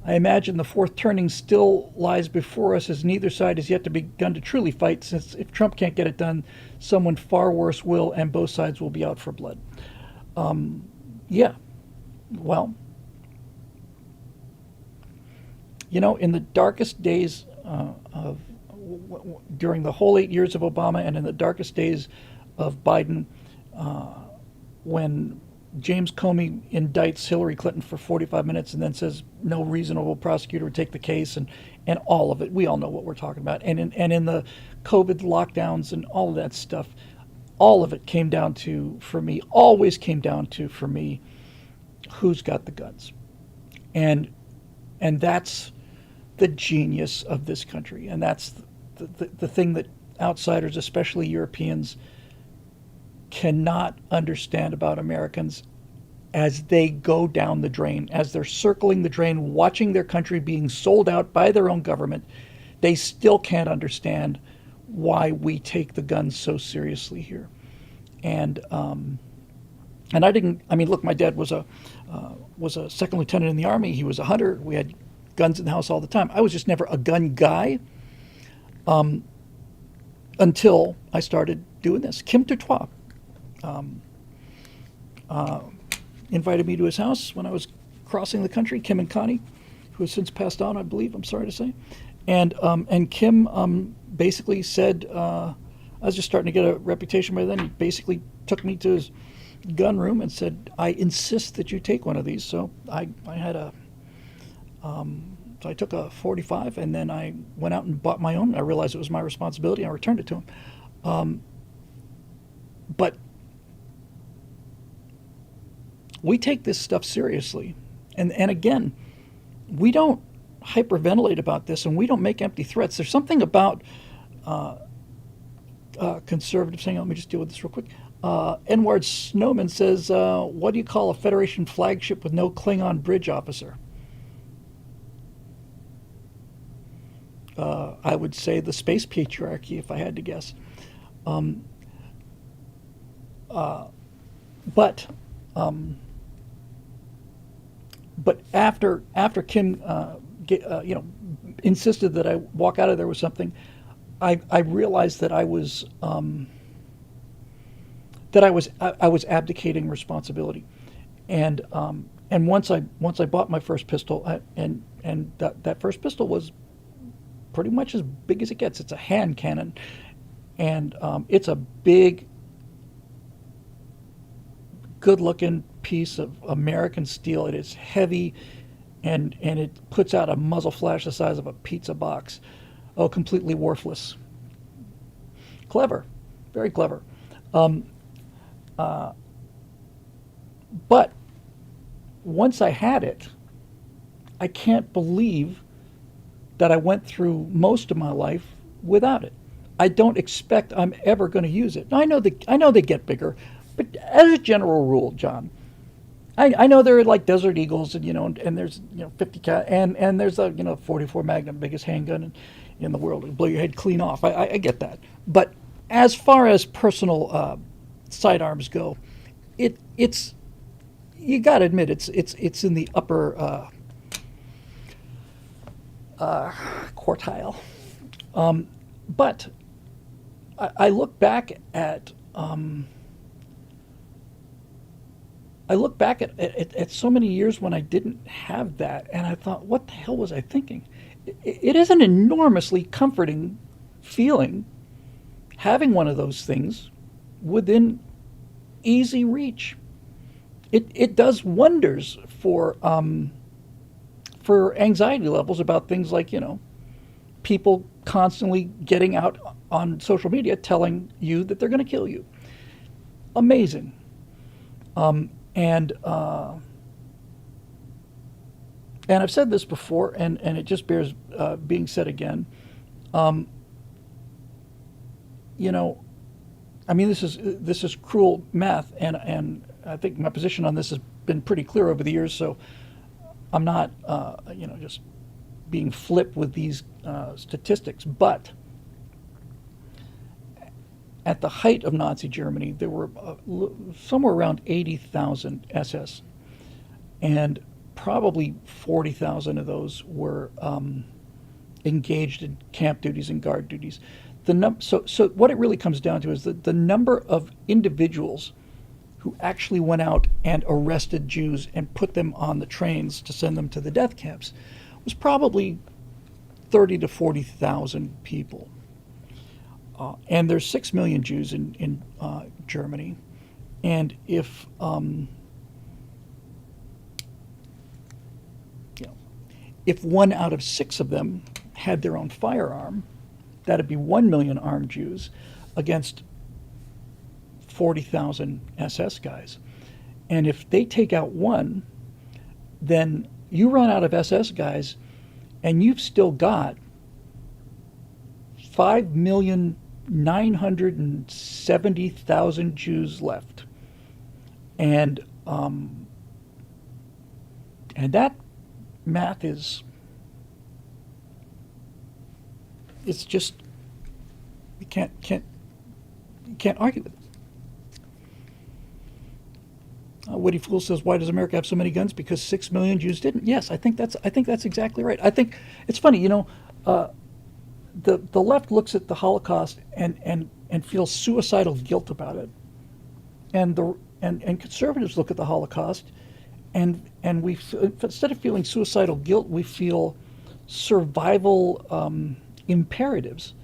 Speaker 1: I imagine the fourth turning still lies before us, as neither side has yet to begun to truly fight, since if Trump can't get it done, someone far worse will, and both sides will be out for blood. Yeah, well, in the darkest days during the whole 8 years of Obama, and in the darkest days of Biden, when James Comey indicts Hillary Clinton for 45 minutes and then says no reasonable prosecutor would take the case, and all of it, we all know what we're talking about. And in the COVID lockdowns and all of that stuff, all of it came down to, for me, who's got the guns. And that's the genius of this country. And that's the thing that outsiders, especially Europeans, cannot understand about Americans as they go down the drain, as they're circling the drain, watching their country being sold out by their own government. They still can't understand why we take the guns so seriously here. And I didn't. I mean, look, my dad was a second lieutenant in the Army. He was a hunter. We had guns in the house all the time. I was just never a gun guy until I started doing this. Kim Turtois invited me to his house when I was crossing the country. Kim and Connie, who has since passed on, I believe. I'm sorry to say. And Kim basically said, I was just starting to get a reputation by then. He basically took me to his gun room and said, I insist that you take one of these. So I took a 45, and then I went out and bought my own. I realized it was my responsibility. I returned it to him. But we take this stuff seriously. And again, we don't hyperventilate about this, and we don't make empty threats. There's something about conservatives saying, let me just deal with this real quick. Edward Snowman says, what do you call a Federation flagship with no Klingon bridge officer? I would say the space patriarchy, if I had to guess. Um, but but after Kim, insisted that I walk out of there with something, I realized that I was abdicating responsibility, and once I bought my first pistol, and that first pistol was pretty much as big as it gets. It's a hand cannon, and it's a big, good-looking piece of American steel. It is heavy, and it puts out a muzzle flash the size of a pizza box. Oh, completely worthless. Clever, very clever. Um, but once I had it, I can't believe that I went through most of my life without it. I don't expect I'm ever going to use it. Now, I know they get bigger, but as a general rule, John, I know there are like Desert Eagles, and there's 50 and there's a 44 Magnum, biggest handgun in the world. It'll blow your head clean off. I get that, but as far as personal sidearms go, it's you got to admit it's in the upper quartile. But I look back at so many years when I didn't have that, and I thought, what the hell was I thinking? It is an enormously comforting feeling having one of those things within easy reach. It does wonders for anxiety levels about things like people constantly getting out on social media telling you that they're going to kill you. Amazing. And I've said this before, and it just bears being said again. Um, you know, I mean, this is cruel math, and I think my position on this has been pretty clear over the years. So I'm not, just being flip with these statistics. But at the height of Nazi Germany, there were somewhere around 80,000 SS, and probably 40,000 of those were engaged in camp duties and guard duties. So what it really comes down to is that the number of individuals who actually went out and arrested Jews and put them on the trains to send them to the death camps was probably 30 to 40,000 people. And there's 6 million Jews in Germany. And if 1 out of 6 of them had their own firearm, that'd be 1 million armed Jews against 40,000 SS guys. And if they take out 1, then you run out of SS guys, and you've still got 5,970,000 Jews left. And that math it's just, you can't argue with it. Woody Fool says, "Why does America have so many guns? Because 6 million Jews didn't." Yes, I think that's exactly right. I think it's funny, the left looks at the Holocaust and feels suicidal guilt about it, and conservatives look at the Holocaust, and we, instead of feeling suicidal guilt, we feel survival imperatives.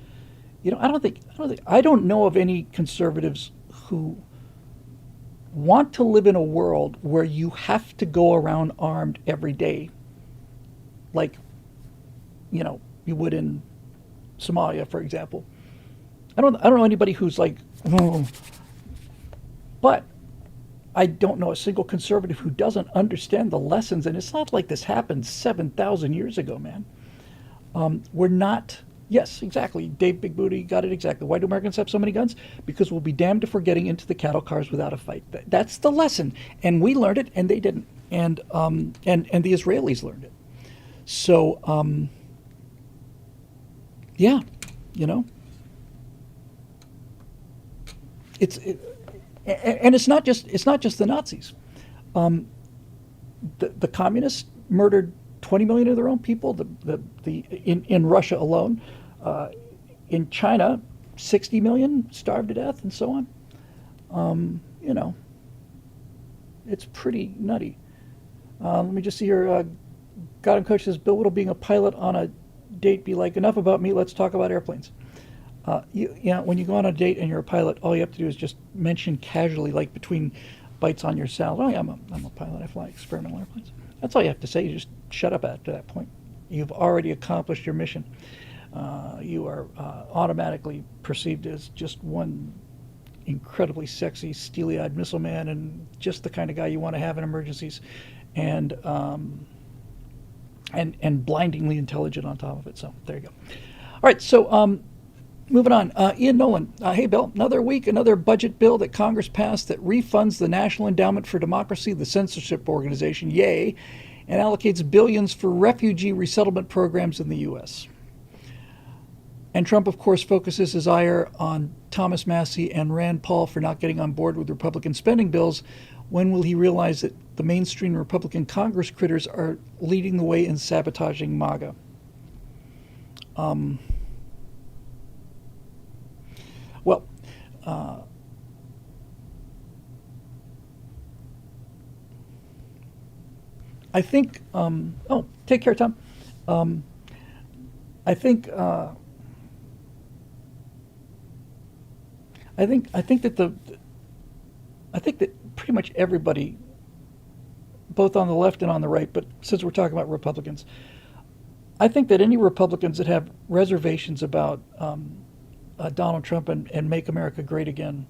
Speaker 1: I don't know of any conservatives who want to live in a world where you have to go around armed every day, like you would in Somalia, for example. I don't know anybody who's like, oh. But I don't know a single conservative who doesn't understand the lessons. And it's not like this happened 7,000 years ago, man. We're not Yes, exactly. Dave Big Booty got it exactly. Why do Americans have so many guns? Because we'll be damned if we're getting into the cattle cars without a fight. That's the lesson, and we learned it, and they didn't, and the Israelis learned it. So yeah, you know, it's and it's not just the Nazis. The communists murdered 20 million of their own people. In Russia alone, uh, in China, 60 million starved to death, and so on. You know, it's pretty nutty. Let me just see here. Gotham Coach says, Bill Whittle being a pilot on a date be like, enough about me, let's talk about airplanes. When you go on a date and you're a pilot, all you have to do is just mention casually, like between bites on your salad, oh yeah, I'm a pilot, I fly experimental airplanes. That's all you have to say. You just shut up after that point. You've already accomplished your mission. You are automatically perceived as just one incredibly sexy, steely-eyed missile man, and just the kind of guy you want to have in emergencies, and blindingly intelligent on top of it. So there you go. All right, so moving on. Ian Nolan, hey Bill, another week, another budget bill that Congress passed that refunds the National Endowment for Democracy, the censorship organization, yay, and allocates billions for refugee resettlement programs in the U.S. And Trump, of course, focuses his ire on Thomas Massie and Rand Paul for not getting on board with Republican spending bills. When will he realize that the mainstream Republican Congress critters are leading the way in sabotaging MAGA? Well, I think. Take care, Tom. I think. I think that pretty much everybody, both on the left and on the right, but since we're talking about Republicans, I think that any Republicans that have reservations about Donald Trump and Make America Great Again,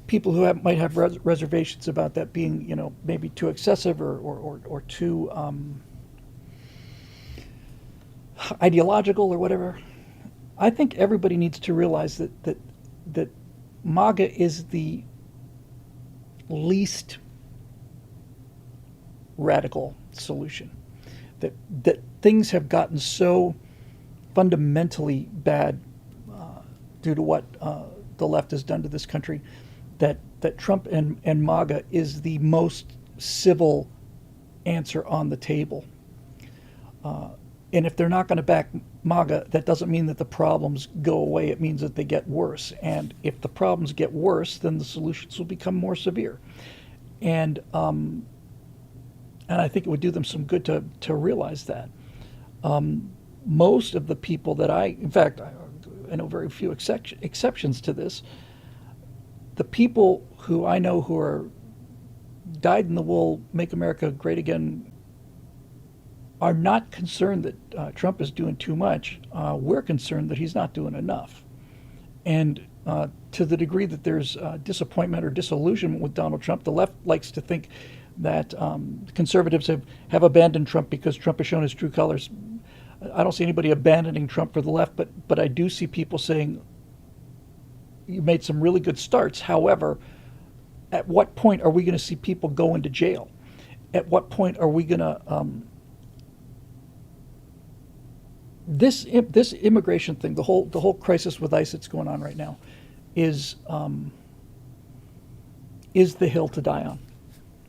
Speaker 1: people who might have reservations about that being, maybe too excessive or too ideological or whatever. I think everybody needs to realize that MAGA is the least radical solution. That things have gotten so fundamentally bad due to what the left has done to this country that Trump and MAGA is the most civil answer on the table. And if they're not going to back MAGA, that doesn't mean that the problems go away. It means that they get worse. And if the problems get worse, then the solutions will become more severe. And I think it would do them some good to realize that. Most of the people that in fact, I know very few exceptions to this. The people who I know who are dyed-in-the-wool, Make America Great Again, are not concerned that Trump is doing too much. We're concerned that he's not doing enough. And to the degree that there's disappointment or disillusionment with Donald Trump, the left likes to think that conservatives have abandoned Trump because Trump has shown his true colors. I don't see anybody abandoning Trump for the left, but I do see people saying, you made some really good starts. However, at what point are we going to see people go into jail? At what point are we going to... This immigration thing, the whole crisis with ICE that's going on right now, is the hill to die on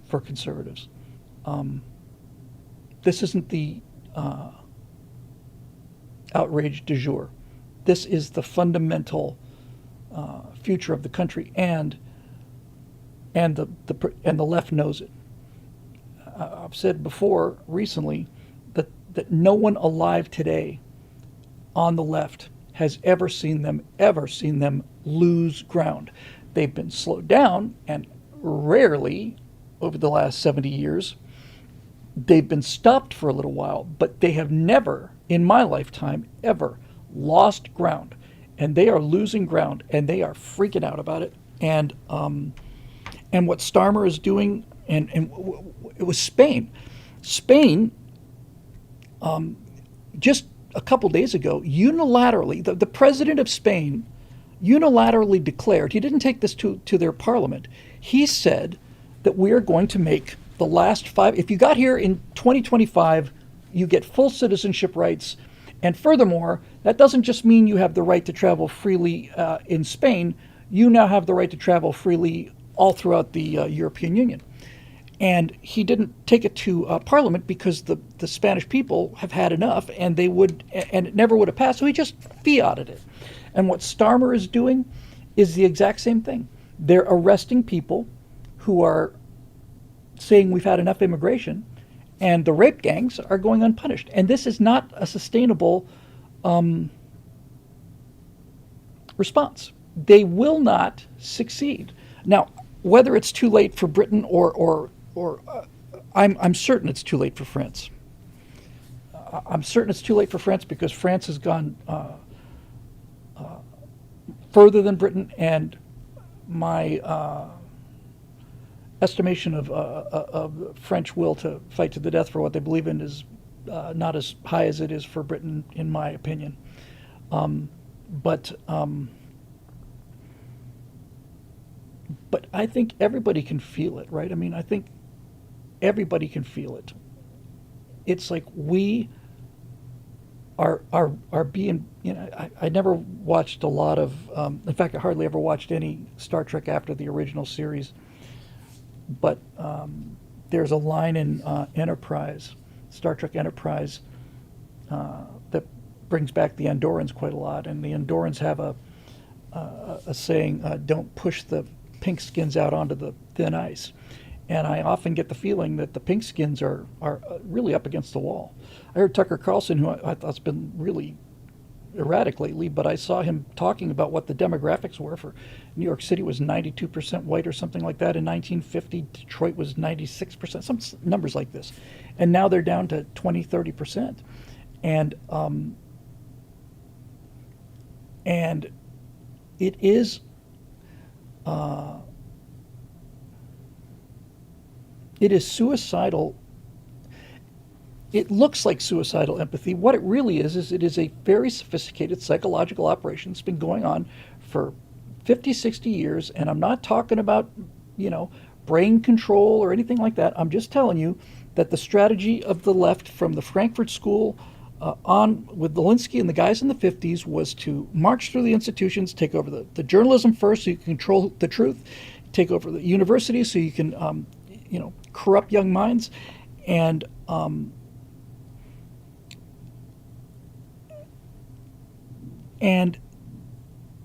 Speaker 1: for conservatives. This isn't the outrage du jour. This is the fundamental future of the country, and the left knows it. I've said before recently that no one alive today on the left has ever seen them lose ground. They've been slowed down, and rarely over the last 70 years they've been stopped for a little while, but they have never in my lifetime ever lost ground. And they are losing ground, and they are freaking out about it. And what Starmer is doing, and it was Spain. Spain, just a couple days ago, unilaterally, the president of Spain unilaterally declared, he didn't take this to their parliament, he said that we are going to make the last five, if you got here in 2025, you get full citizenship rights. And furthermore, that doesn't just mean you have the right to travel freely in Spain, you now have the right to travel freely all throughout the European Union. And he didn't take it to Parliament because the Spanish people have had enough, and it never would have passed. So he just fiated it. And what Starmer is doing is the exact same thing. They're arresting people who are saying we've had enough immigration, and the rape gangs are going unpunished. And this is not a sustainable response. They will not succeed. Now, whether it's too late for Britain or I'm certain it's too late for France. I'm certain it's too late for France because France has gone further than Britain, and my estimation of French will to fight to the death for what they believe in is not as high as it is for Britain, in my opinion. But I think everybody can feel it, right? I mean, I think everybody can feel it. It's like we are being, you know, I never watched a lot of, in fact, I hardly ever watched any Star Trek after the original series. But there's a line in Enterprise, Star Trek Enterprise, that brings back the Andorrans quite a lot. And the Andorrans have a saying, don't push the pink skins out onto the thin ice. And I often get the feeling that the pink skins are really up against the wall. I heard Tucker Carlson, who I thought's been really erratic lately, but I saw him talking about what the demographics were for New York City was 92% white or something like that. In 1950, Detroit was 96%, some numbers like this. And now they're down to 20, 30%. And it is suicidal. It looks like suicidal empathy. What it really is it is a very sophisticated psychological operation that's been going on for 50, 60 years. And I'm not talking about, you know, brain control or anything like that. I'm just telling you that the strategy of the left from the Frankfurt School on with Alinsky and the guys in the 50s was to march through the institutions, take over the journalism first so you can control the truth, take over the universities so you can, you know, corrupt young minds, and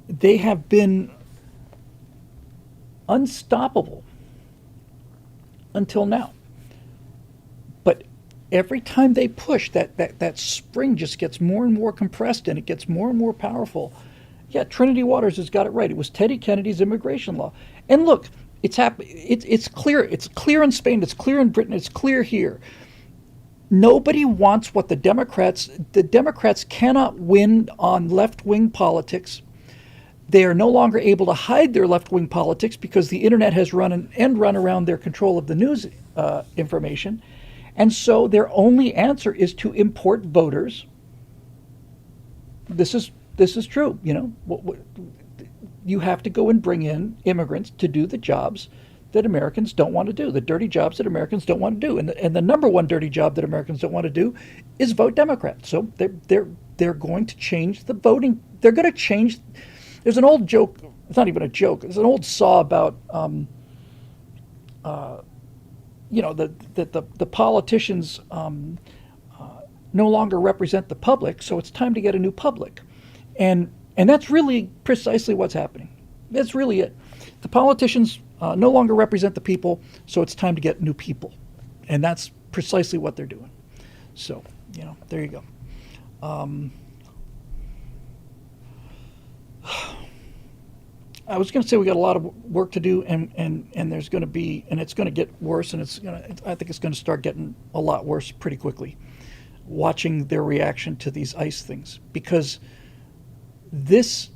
Speaker 1: they have been unstoppable until now. But every time they push, that spring just gets more and more compressed, and it gets more and more powerful. Yeah, Trinity Waters has got it right. It was Teddy Kennedy's immigration law. And look, it's clear. It's clear in Spain. It's clear in Britain. It's clear here. Nobody wants what the Democrats cannot win on left-wing politics. They are no longer able to hide their left-wing politics because the internet has run an end run around their control of the news information. And so their only answer is to import voters. This is true. You know, you have to go and bring in immigrants to do the jobs that Americans don't want to do, the dirty jobs that Americans don't want to do. And the number one dirty job that Americans don't want to do is vote Democrat. So they're going to change the voting. They're going to change. There's an old joke. It's not even a joke. There's an old saw about, you know, that the politicians no longer represent the public, so it's time to get a new public. And that's really precisely what's happening. That's really it. The politicians no longer represent the people, so it's time to get new people. And that's precisely what they're doing. So, you know, there you go. I was going to say we got a lot of work to do, and there's going to be, and it's going to get worse, and I think it's going to start getting a lot worse pretty quickly, watching their reaction to these ICE things. Because this,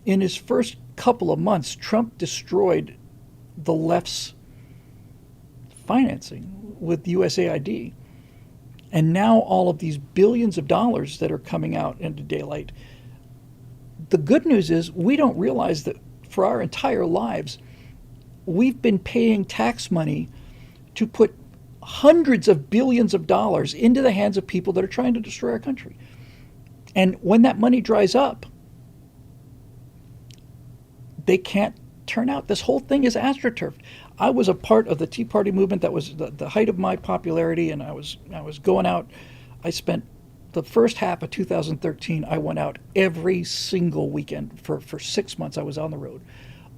Speaker 1: in his first couple of months, Trump destroyed the left's financing with USAID. And now all of these billions of dollars that are coming out into daylight. The good news is we don't realize that for our entire lives, we've been paying tax money to put hundreds of billions of dollars into the hands of people that are trying to destroy our country. And when that money dries up, they can't turn out. This whole thing is astroturfed. I was a part of the Tea Party movement. That was the height of my popularity, and I was going out. I spent the first half of 2013. I went out every single weekend for 6 months. I was on the road,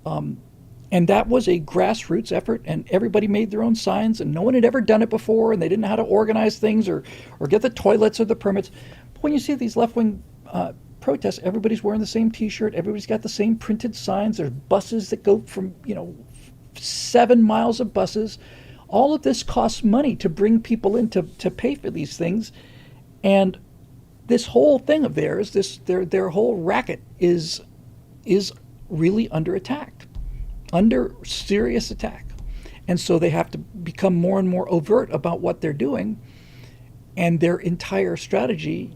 Speaker 1: and that was a grassroots effort. And everybody made their own signs, and no one had ever done it before, and they didn't know how to organize things or get the toilets or the permits. But when you see these left-wing protests, everybody's wearing the same T-shirt. Everybody's got the same printed signs. There's buses that go from 7 miles of buses. All of this costs money to bring people in to pay for these things, and this whole thing of theirs, their whole racket is really under attack, under serious attack, and so they have to become more and more overt about what they're doing, and their entire strategy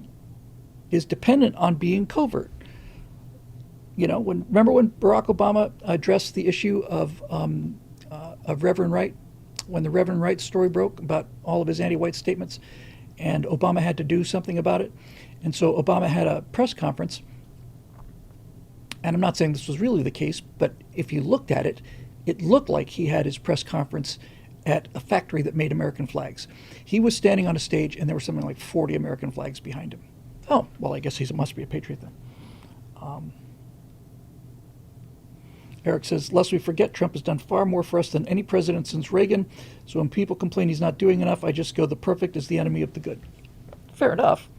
Speaker 1: is dependent on being covert. Remember when Barack Obama addressed the issue of Reverend Wright, when the Reverend Wright story broke about all of his anti-white statements, and Obama had to do something about it. And so Obama had a press conference, and I'm not saying this was really the case, but if you looked at it, it looked like he had his press conference at a factory that made American flags. He was standing on a stage, and there were something like 40 American flags behind him. Oh, well, I guess he must be a patriot then. Eric says, lest we forget, Trump has done far more for us than any president since Reagan. So when people complain he's not doing enough, I just go, the perfect is the enemy of the good. Fair enough.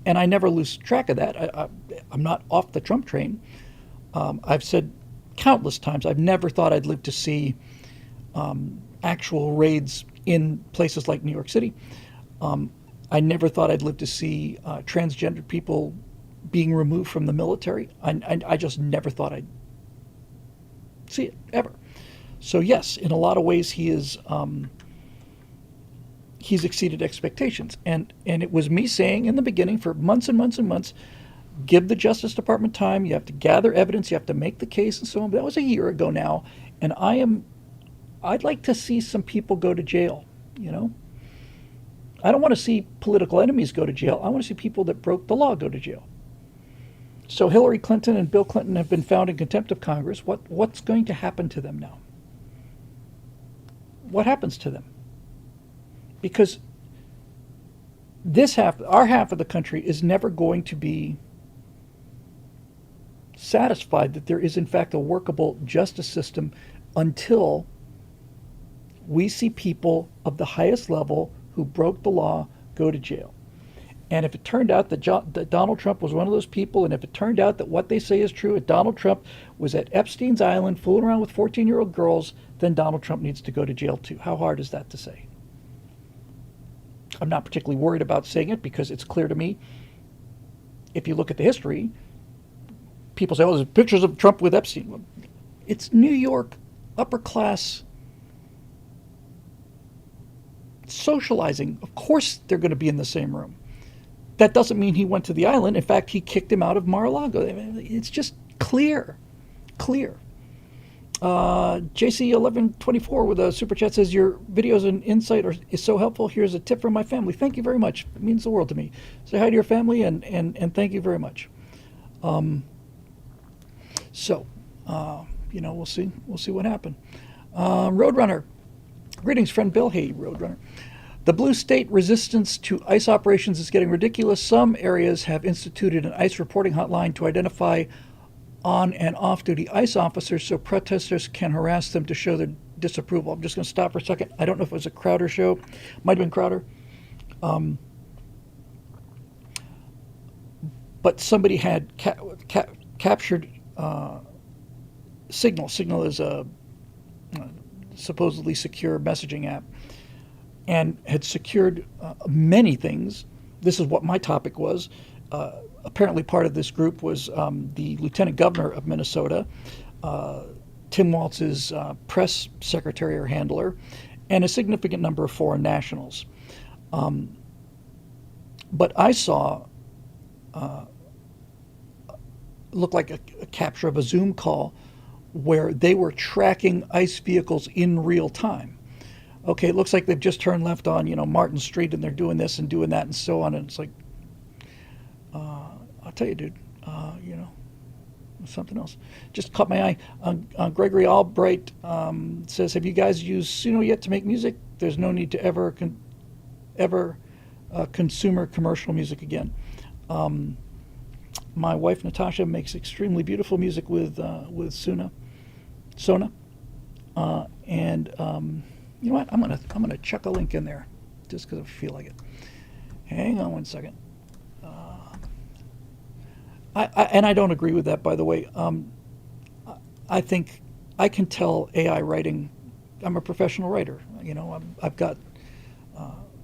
Speaker 1: And I never lose track of that. I'm not off the Trump train. I've said countless times, I've never thought I'd live to see actual raids in places like New York City. I never thought I'd live to see transgender people being removed from the military. I just never thought I'd see it ever. So yes, in a lot of ways he's exceeded expectations. And it was me saying in the beginning for months and months and months, give the Justice Department time. You have to gather evidence. You have to make the case and so on. That was a year ago now. And I'd like to see some people go to jail, I don't want to see political enemies go to jail. I want to see people that broke the law go to jail. So Hillary Clinton and Bill Clinton have been found in contempt of Congress. What's going to happen to them now? What happens to them? Because our half of the country is never going to be satisfied that there is in fact a workable justice system until we see people of the highest level who broke the law go to jail. And if it turned out that Donald Trump was one of those people, and if it turned out that what they say is true, if Donald Trump was at Epstein's Island fooling around with 14-year-old girls, then Donald Trump needs to go to jail too. How hard is that to say? I'm not particularly worried about saying it because it's clear to me. If you look at the history, people say, oh, there's pictures of Trump with Epstein. Well, it's New York upper class socializing. Of course they're going to be in the same room. That doesn't mean he went to the island. In fact, he kicked him out of Mar-a-Lago. It's just clear. JC1124 with a super chat says, your videos and insight is so helpful. Here's a tip from my family. Thank you very much. It means the world to me. Say hi to your family and thank you very much. We'll see. We'll see what happened. Roadrunner. Greetings, friend Bill. Hey, Roadrunner. The blue state resistance to ICE operations is getting ridiculous. Some areas have instituted an ICE reporting hotline to identify on and off-duty ICE officers so protesters can harass them to show their disapproval. I'm just going to stop for a second. I don't know if it was a Crowder show. Might have been Crowder. But somebody had captured Signal. Signal is a supposedly secure messaging app, and had secured many things. This is what my topic was. Apparently part of this group was the lieutenant governor of Minnesota, Tim Walz's press secretary or handler, and a significant number of foreign nationals. But I saw looked like a capture of a Zoom call where they were tracking ICE vehicles in real time. Okay, it looks like they've just turned left on, Martin Street, and they're doing this and doing that and so on. And it's like, I'll tell you, dude, something else just caught my eye. Gregory Albright says, "Have you guys used Suno yet to make music? There's no need to ever consumer commercial music again." My wife Natasha makes extremely beautiful music with Sona, and you know what? I'm gonna chuck a link in there just because I feel like it. Hang on one second. And I don't agree with that, by the way. I think I can tell AI writing. I'm a professional writer. I've got.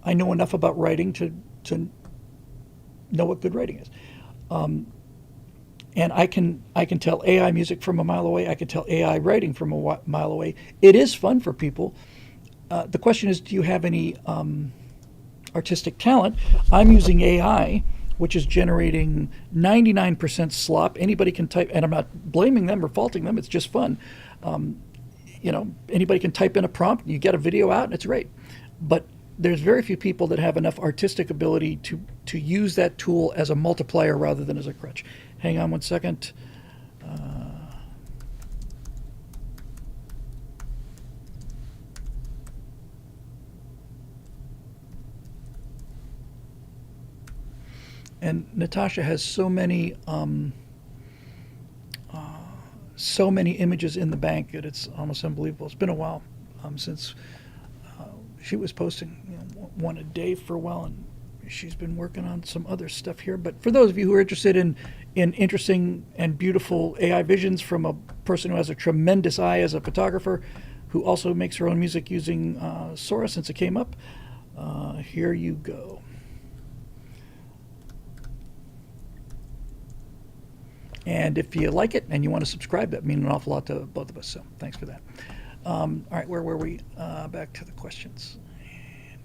Speaker 1: I know enough about writing to know what good writing is. And I can tell AI music from a mile away. I can tell AI writing from a mile away. It is fun for people. The question is, do you have any artistic talent? I'm using AI, which is generating 99% slop. Anybody can type, and I'm not blaming them or faulting them. It's just fun. Anybody can type in a prompt, you get a video out, and it's great. But there's very few people that have enough artistic ability to use that tool as a multiplier rather than as a crutch. Hang on one second. And Natasha has so many images in the bank that it's almost unbelievable. It's been a while since she was posting one a day for a while, and she's been working on some other stuff here. But for those of you who are interested in interesting and beautiful AI visions from a person who has a tremendous eye as a photographer, who also makes her own music using Sora since it came up, here you go. And if you like it and you want to subscribe, that means an awful lot to both of us. So thanks for that. All right, where were we? Back to the questions.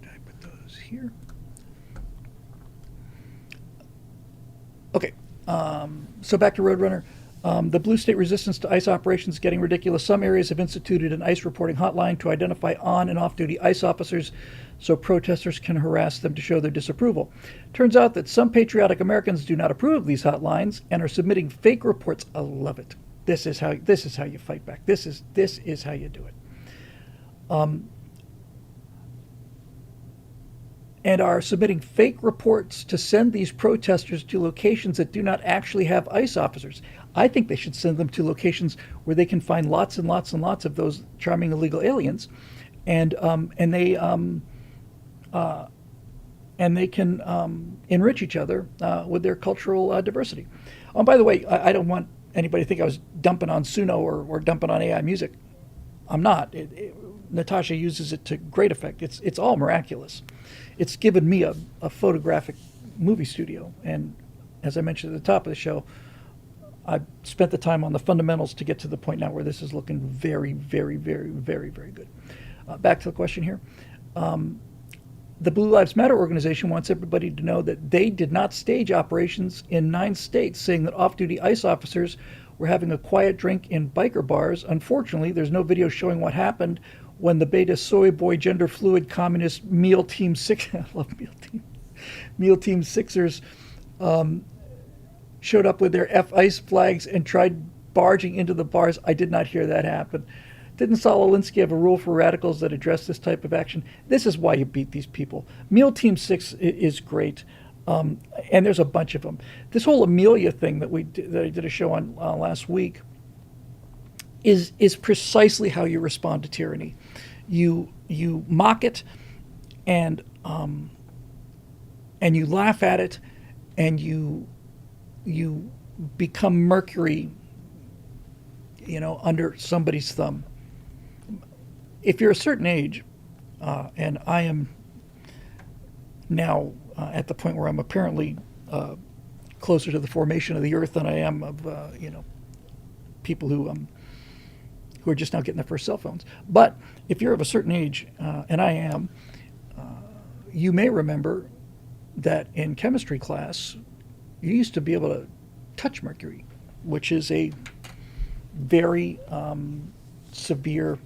Speaker 1: And I put those here. Okay, so back to Roadrunner. The blue state resistance to ICE operations is getting ridiculous. Some areas have instituted an ICE reporting hotline to identify on and off-duty ICE officers so protesters can harass them to show their disapproval. Turns out that some patriotic Americans do not approve of these hotlines and are submitting fake reports. I love it. This is how you fight back. This is how you do it. And are submitting fake reports to send these protesters to locations that do not actually have ICE officers. I think they should send them to locations where they can find lots and lots and lots of those charming illegal aliens, and they can enrich each other with their cultural diversity. Oh, by the way, I don't want anybody to think I was dumping on Suno or dumping on AI music. I'm not. Natasha uses it to great effect. It's all miraculous. It's given me a photographic movie studio, and as I mentioned at the top of the show, I've spent the time on the fundamentals to get to the point now where this is looking very, very, very, very, very good. Back to the question here. The Blue Lives Matter organization wants everybody to know that they did not stage operations in 9 states, saying that off-duty ICE officers were having a quiet drink in biker bars. Unfortunately, there's no video showing what happened when the beta soy boy gender fluid communist Meal Team Six I love Meal Team Sixers showed up with their F-ICE flags and tried barging into the bars. I did not hear that happen. Didn't Saul Alinsky have a rule for radicals that address this type of action? This is why you beat these people. Meal Team 6 is great, and there's a bunch of them. This whole Amelia thing that I did a show on last week is precisely how you respond to tyranny. You mock it, and you laugh at it, and you become Mercury, under somebody's thumb. If you're a certain age, and I am now at the point where I'm apparently closer to the formation of the Earth than I am of people who are just now getting their first cell phones. But if you're of a certain age, and I am, you may remember that in chemistry class, you used to be able to touch mercury, which is a very severe,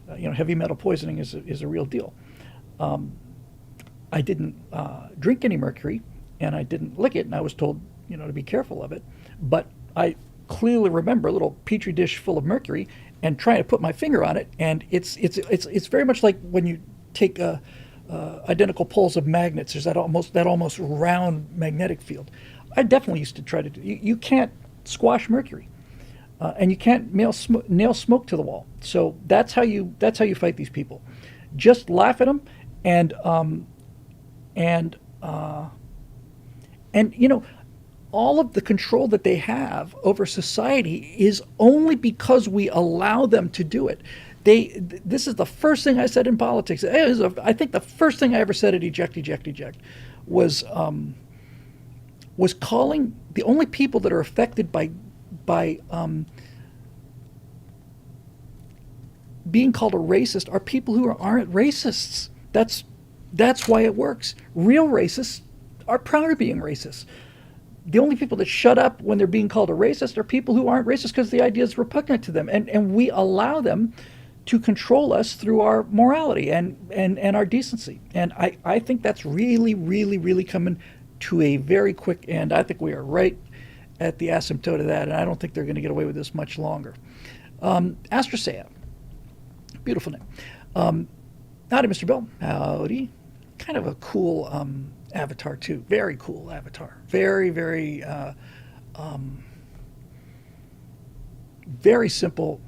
Speaker 1: heavy metal poisoning is a real deal. I didn't drink any mercury, and I didn't lick it, and I was told, to be careful of it. But I clearly remember a little petri dish full of mercury and trying to put my finger on it, and it's very much like when you take identical poles of magnets. There's that almost round magnetic field. I definitely used to try to do. You can't squash mercury, and you can't nail smoke to the wall. So that's how you fight these people. Just laugh at them, and all of the control that they have over society is only because we allow them to do it. This is the first thing I said in politics. I think the first thing I ever said at Eject was calling the only people that are affected by being called a racist are people who aren't racists. That's why it works. Real racists are proud of being racist. The only people that shut up when they're being called a racist are people who aren't racist because the idea is repugnant to them. And we allow them to control us through our morality and our decency. And I think that's really, really, really coming to a very quick end. I think we are right at the asymptote of that, and I don't think they're going to get away with this much longer. Astrosea, beautiful name. Howdy, Mr. Bill. Howdy. Kind of a cool avatar too. Very cool avatar. Very, very, very simple,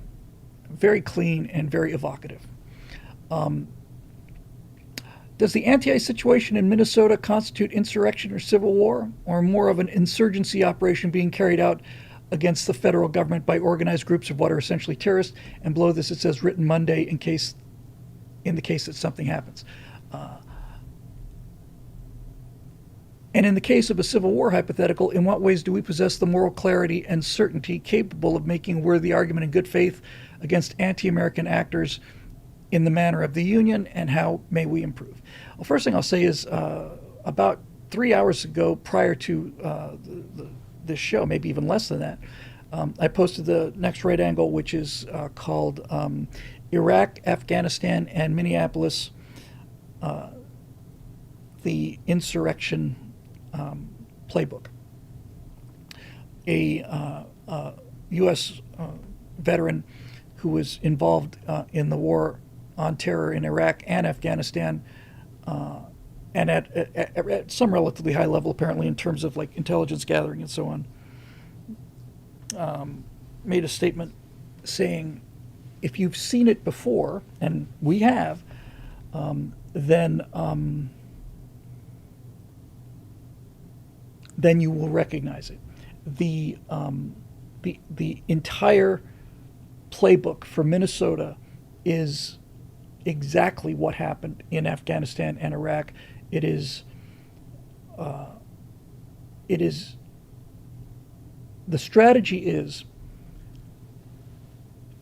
Speaker 1: very clean, and very evocative. Does the anti-ICE situation in Minnesota constitute insurrection or civil war, or more of an insurgency operation being carried out against the federal government by organized groups of what are essentially terrorists? And below this it says written Monday in the case that something happens. And in the case of a civil war hypothetical, in what ways do we possess the moral clarity and certainty capable of making a worthy argument in good faith against anti-American actors in the manner of the Union, and how may we improve? Well, first thing I'll say is about 3 hours ago, prior to this show, maybe even less than that, I posted the next right angle, which is called Iraq, Afghanistan, and Minneapolis, the Insurrection Playbook. A U.S. Veteran who was involved in the war on terror in Iraq and Afghanistan, and at some relatively high level, apparently, in terms of like intelligence gathering and so on, made a statement saying, if you've seen it before, and we have, then you will recognize it. The entire playbook for Minnesota is exactly what happened in Afghanistan and Iraq. It is the strategy is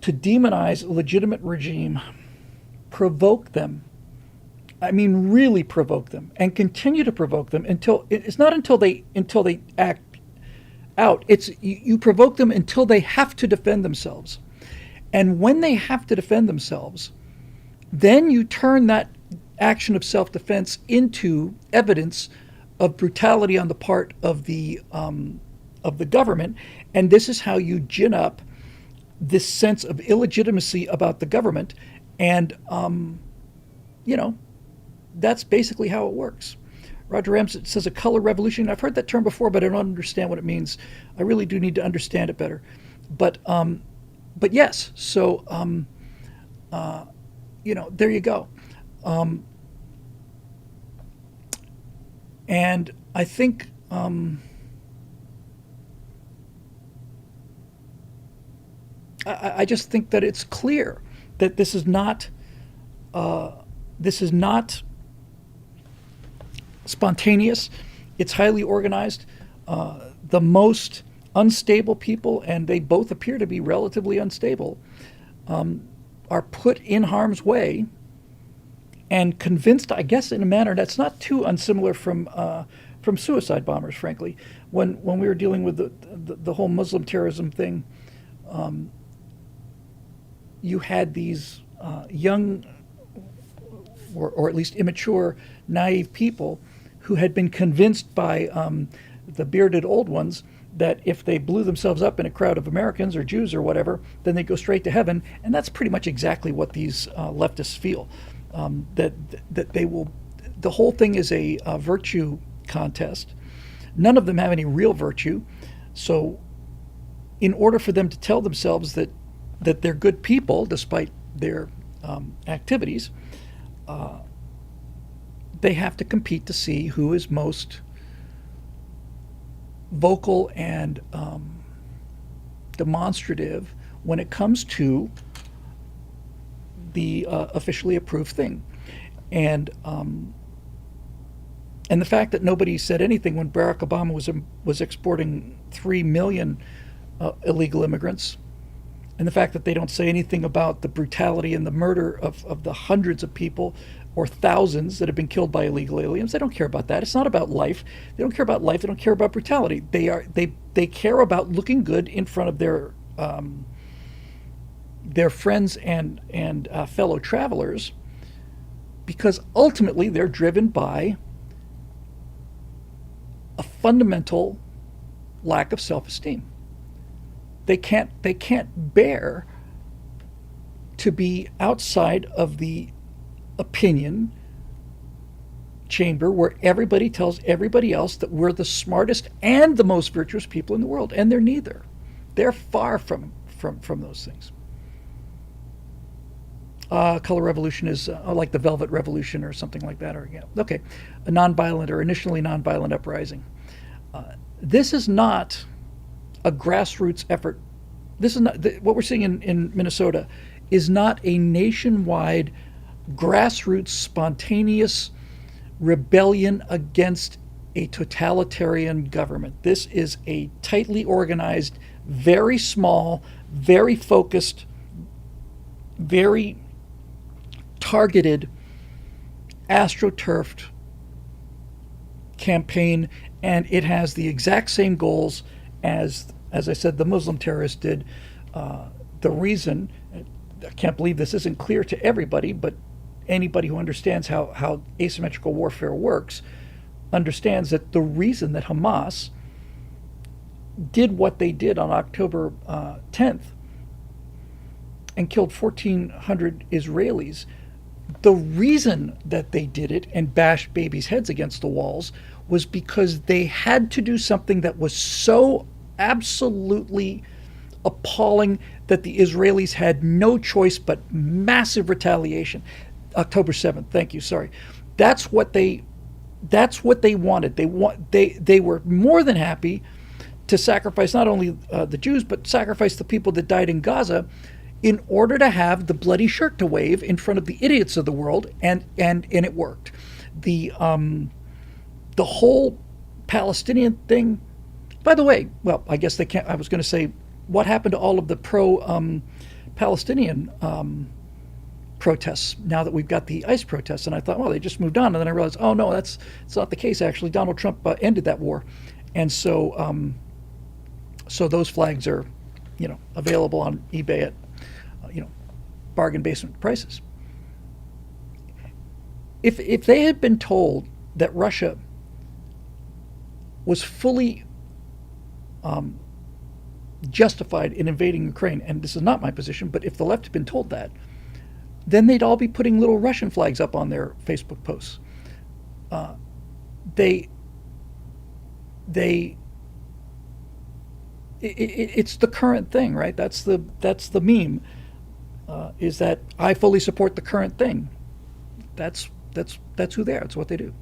Speaker 1: to demonize a legitimate regime, provoke them. I mean, really provoke them, and continue to provoke them until it's not until they act out. It's you provoke them until they have to defend themselves, and when they have to defend themselves, then you turn that action of self-defense into evidence of brutality on the part of the government, and this is how you gin up this sense of illegitimacy about the government, and that's basically how it works. Roger Ramsett says a color revolution. I've heard that term before, but I don't understand what it means. I really do need to understand it better. But yes, so there you go. And I think I just think that it's clear that this is not spontaneous. It's highly organized. The most unstable people, and they both appear to be relatively unstable, are put in harm's way and convinced, I guess, in a manner that's not too unsimilar from suicide bombers, frankly. When we were dealing with the whole Muslim terrorism thing, you had these young, or at least immature, naive people who had been convinced by the bearded old ones that if they blew themselves up in a crowd of Americans or Jews or whatever, then they go straight to heaven. And that's pretty much exactly what these leftists feel. That they will. The whole thing is a virtue contest. None of them have any real virtue. So, in order for them to tell themselves that they're good people, despite their activities, they have to compete to see who is most vocal and demonstrative when it comes to the officially approved thing. And the fact that nobody said anything when Barack Obama was exporting 3 million illegal immigrants, and the fact that they don't say anything about the brutality and the murder of the hundreds of people or thousands that have been killed by illegal aliens. They don't care about that. It's not about life. They don't care about life. They don't care about brutality. They care about looking good in front of their friends and fellow travelers, because ultimately they're driven by a fundamental lack of self-esteem. They can't bear to be outside of the opinion chamber where everybody tells everybody else that we're the smartest and the most virtuous people in the world, and they're neither. They're far from those things. Color revolution is like the Velvet Revolution or something like that, or okay, a nonviolent or initially nonviolent uprising. This is not a grassroots effort. This is not what we're seeing in Minnesota is not a nationwide grassroots spontaneous rebellion against a totalitarian government. This is a tightly organized, very small, very focused, very targeted, astroturfed campaign, and it has the exact same goals as I said, the Muslim terrorists did. The reason, I can't believe this isn't clear to everybody, but anybody who understands how asymmetrical warfare works understands that the reason that Hamas did what they did on October 10th and killed 1,400 Israelis, the reason that they did it and bashed babies' heads against the walls was because they had to do something that was so absolutely appalling that the Israelis had no choice but massive retaliation. October 7th, thank you, sorry. That's what they wanted. They were more than happy to sacrifice not only the Jews, but sacrifice the people that died in Gaza in order to have the bloody shirt to wave in front of the idiots of the world, and it worked. The whole Palestinian thing, by the way, well, I guess they can't. I was going to say, what happened to all of the pro-Palestinian protests now that we've got the ICE protests? And I thought, well, they just moved on. And then I realized, oh no, it's not the case. Actually, Donald Trump ended that war, and so those flags are, available on eBay at, bargain basement prices. If they had been told that Russia was fully justified in invading Ukraine, and this is not my position, but if the left had been told that, then they'd all be putting little Russian flags up on their Facebook posts. It's the current thing, right? That's the meme. Is that I fully support the current thing. That's who they are. It's what they do.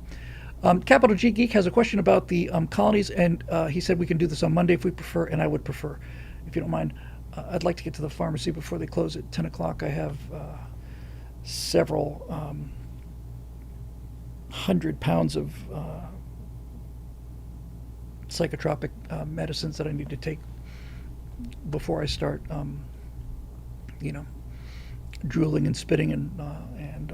Speaker 1: Capital G Geek has a question about the colonies, and he said we can do this on Monday if we prefer, and I would prefer, if you don't mind. I'd like to get to the pharmacy before they close at 10 o'clock. I have several 100 pounds of psychotropic medicines that I need to take before I start, drooling and spitting and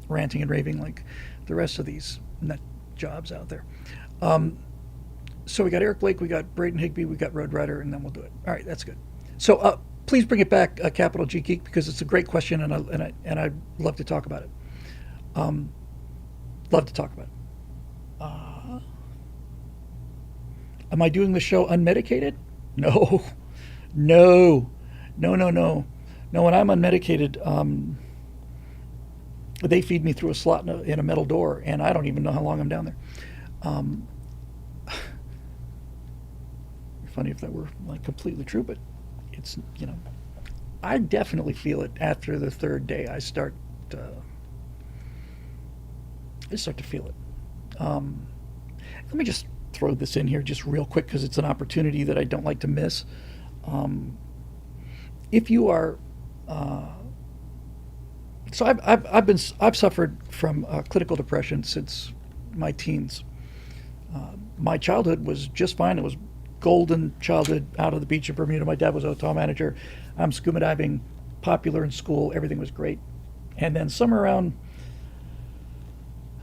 Speaker 1: ranting and raving like the rest of these nut jobs out there. Um, so we got Eric Blake, we got Braden Higby, we got Road Rider, and then we'll do it. All right, that's good. So please bring it back, Capital G Geek, because it's a great question, and I'd love to talk about it. Um, love to talk about it. Uh, am I doing the show unmedicated? No, no, no. No, when I'm unmedicated, they feed me through a slot in a metal door, and I don't even know how long I'm down there. Um, Funny if that were like completely true, but it's, I definitely feel it after the third day. I start to feel it. Let me just throw this in here just real quick because it's an opportunity that I don't like to miss. Um, if you are, so I've suffered from clinical depression since my teens. My childhood was just fine. It was golden childhood out of the beach of Bermuda. My dad was a hotel manager. I'm scuba diving, popular in school. Everything was great. And then somewhere around,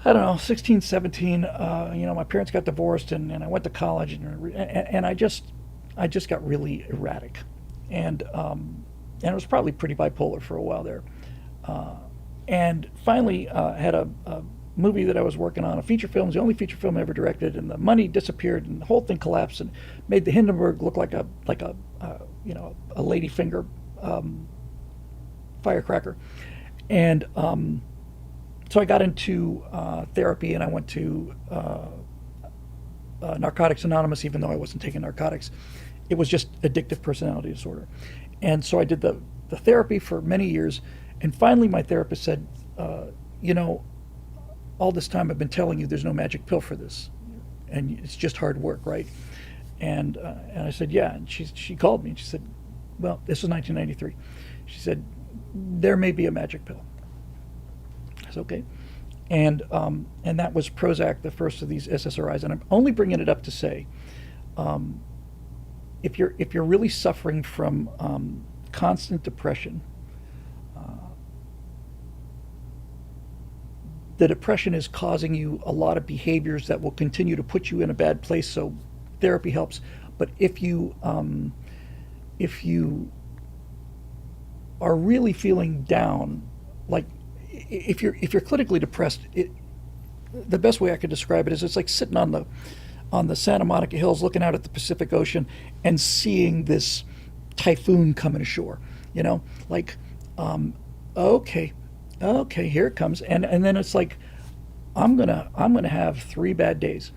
Speaker 1: I don't know, 16, 17, my parents got divorced, and I went to college, and I just got really erratic. And it was probably pretty bipolar for a while there. And finally had a movie that I was working on, a feature film. It was the only feature film I ever directed, and the money disappeared, and the whole thing collapsed, and made the Hindenburg look like a lady finger firecracker. And so I got into therapy, and I went to Narcotics Anonymous, even though I wasn't taking narcotics. It was just addictive personality disorder. And so I did the therapy for many years, and finally my therapist said, all this time I've been telling you there's no magic pill for this, and it's just hard work, right? And I said, yeah. And she called me and she said, well, this was 1993. She said, there may be a magic pill. I said, okay. And that was Prozac, the first of these SSRIs. And I'm only bringing it up to say, if you're really suffering from constant depression, the depression is causing you a lot of behaviors that will continue to put you in a bad place. So therapy helps. But if you are really feeling down, like if you're clinically depressed, the best way I could describe it is it's like sitting on the Santa Monica Hills looking out at the Pacific Ocean and seeing this typhoon coming ashore. Like, okay, here it comes, and then it's like, I'm gonna have 3 bad days.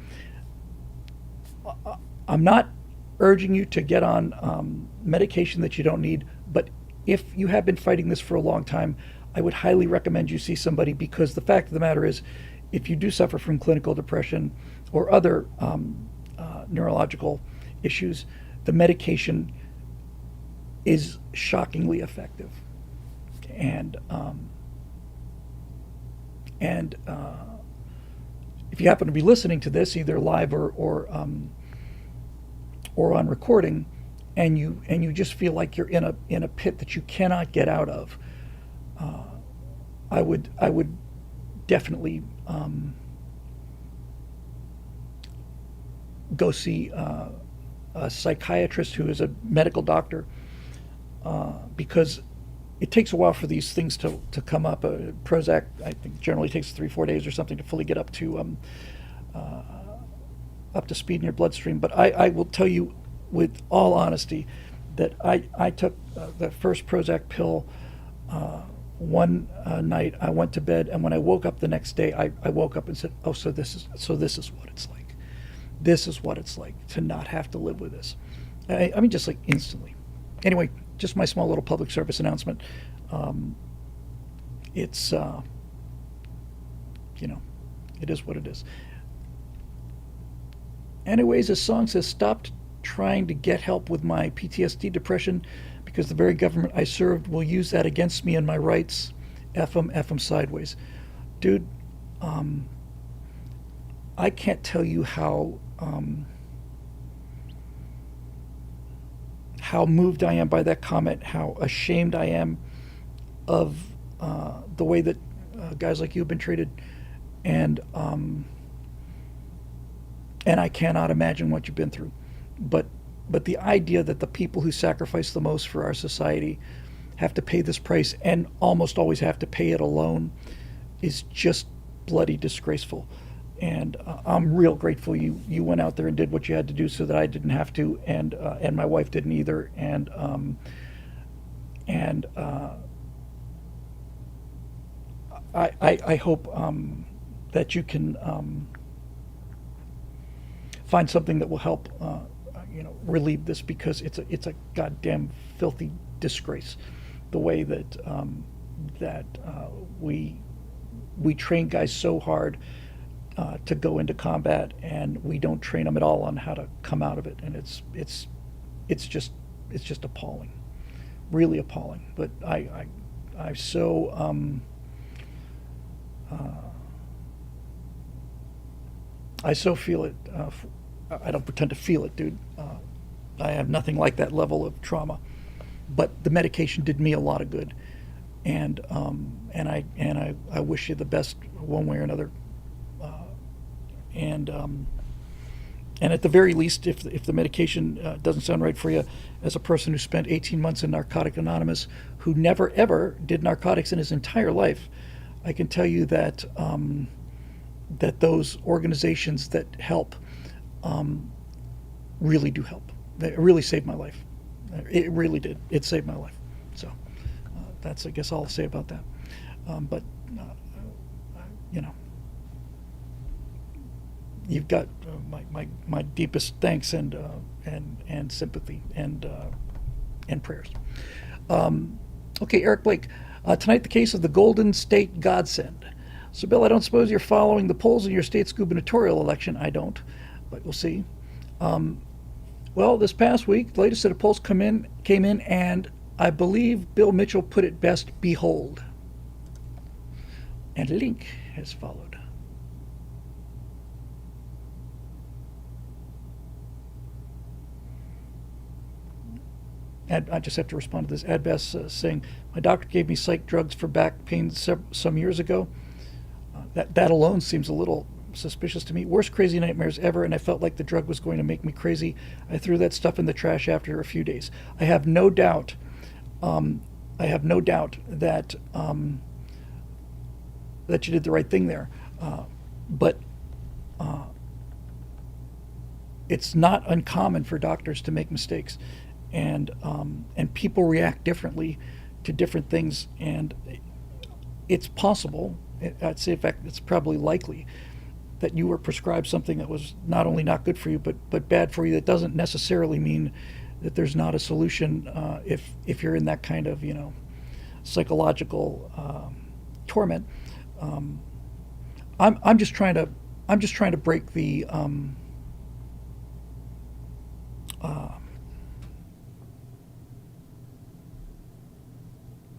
Speaker 1: I'm not urging you to get on medication that you don't need, but if you have been fighting this for a long time, I would highly recommend you see somebody, because the fact of the matter is, if you do suffer from clinical depression or other neurological issues, the medication is shockingly effective. And if you happen to be listening to this either live or on recording, and you just feel like you're in a pit that you cannot get out of, I would definitely go see a psychiatrist who is a medical doctor, because it takes a while for these things to come up. Prozac, I think, generally takes 3-4 days or something to fully get up to speed in your bloodstream. But I will tell you with all honesty that I took the first Prozac pill one night. I went to bed, and when I woke up the next day, I woke up and said, oh, so this is what it's like. This is what it's like to not have to live with this. I mean, just like instantly. Anyway, just my small little public service announcement. It's, it is what it is. Anyways, this song says, stopped trying to get help with my PTSD depression because the very government I served will use that against me and my rights. F 'em sideways. Dude, I can't tell you how moved I am by that comment, how ashamed I am of the way that guys like you have been treated, and I cannot imagine what you've been through. But the idea that the people who sacrifice the most for our society have to pay this price and almost always have to pay it alone is just bloody disgraceful. And I'm real grateful you went out there and did what you had to do so that I didn't have to, and my wife didn't either. And I hope that you can find something that will help relieve this, because it's a goddamn filthy disgrace the way that we train guys so hard to go into combat, and we don't train them at all on how to come out of it, and it's just appalling, really appalling. But I so I so feel it. I don't pretend to feel it, dude. I have nothing like that level of trauma, but the medication did me a lot of good, and I wish you the best one way or another. And at the very least, if the medication doesn't sound right for you, as a person who spent 18 months in Narcotic Anonymous, who never ever did narcotics in his entire life, I can tell you that that those organizations that help really do help. They really saved my life. It really did. It saved my life. So that's, I guess, all I'll say about that. But you know, you've got my deepest thanks and sympathy and prayers. Okay, Eric Blake. Tonight, the case of the Golden State Godsend. So, Bill, I don't suppose you're following the polls in your state's gubernatorial election. I don't, but we'll see. Well, this past week, the latest set of polls came in, and I believe Bill Mitchell put it best, behold. And a link has followed. I just have to respond to this. Adbest saying, my doctor gave me psych drugs for back pain some years ago. That alone seems a little suspicious to me. Worst crazy nightmares ever, and I felt like the drug was going to make me crazy. I threw that stuff in the trash after a few days. I have no doubt that that you did the right thing there. But it's not uncommon for doctors to make mistakes, and people react differently to different things, and it's possible, I'd say in fact it's probably likely, that you were prescribed something that was not only not good for you but bad for you. That doesn't necessarily mean that there's not a solution if you're in that kind of psychological torment. I'm just trying to break the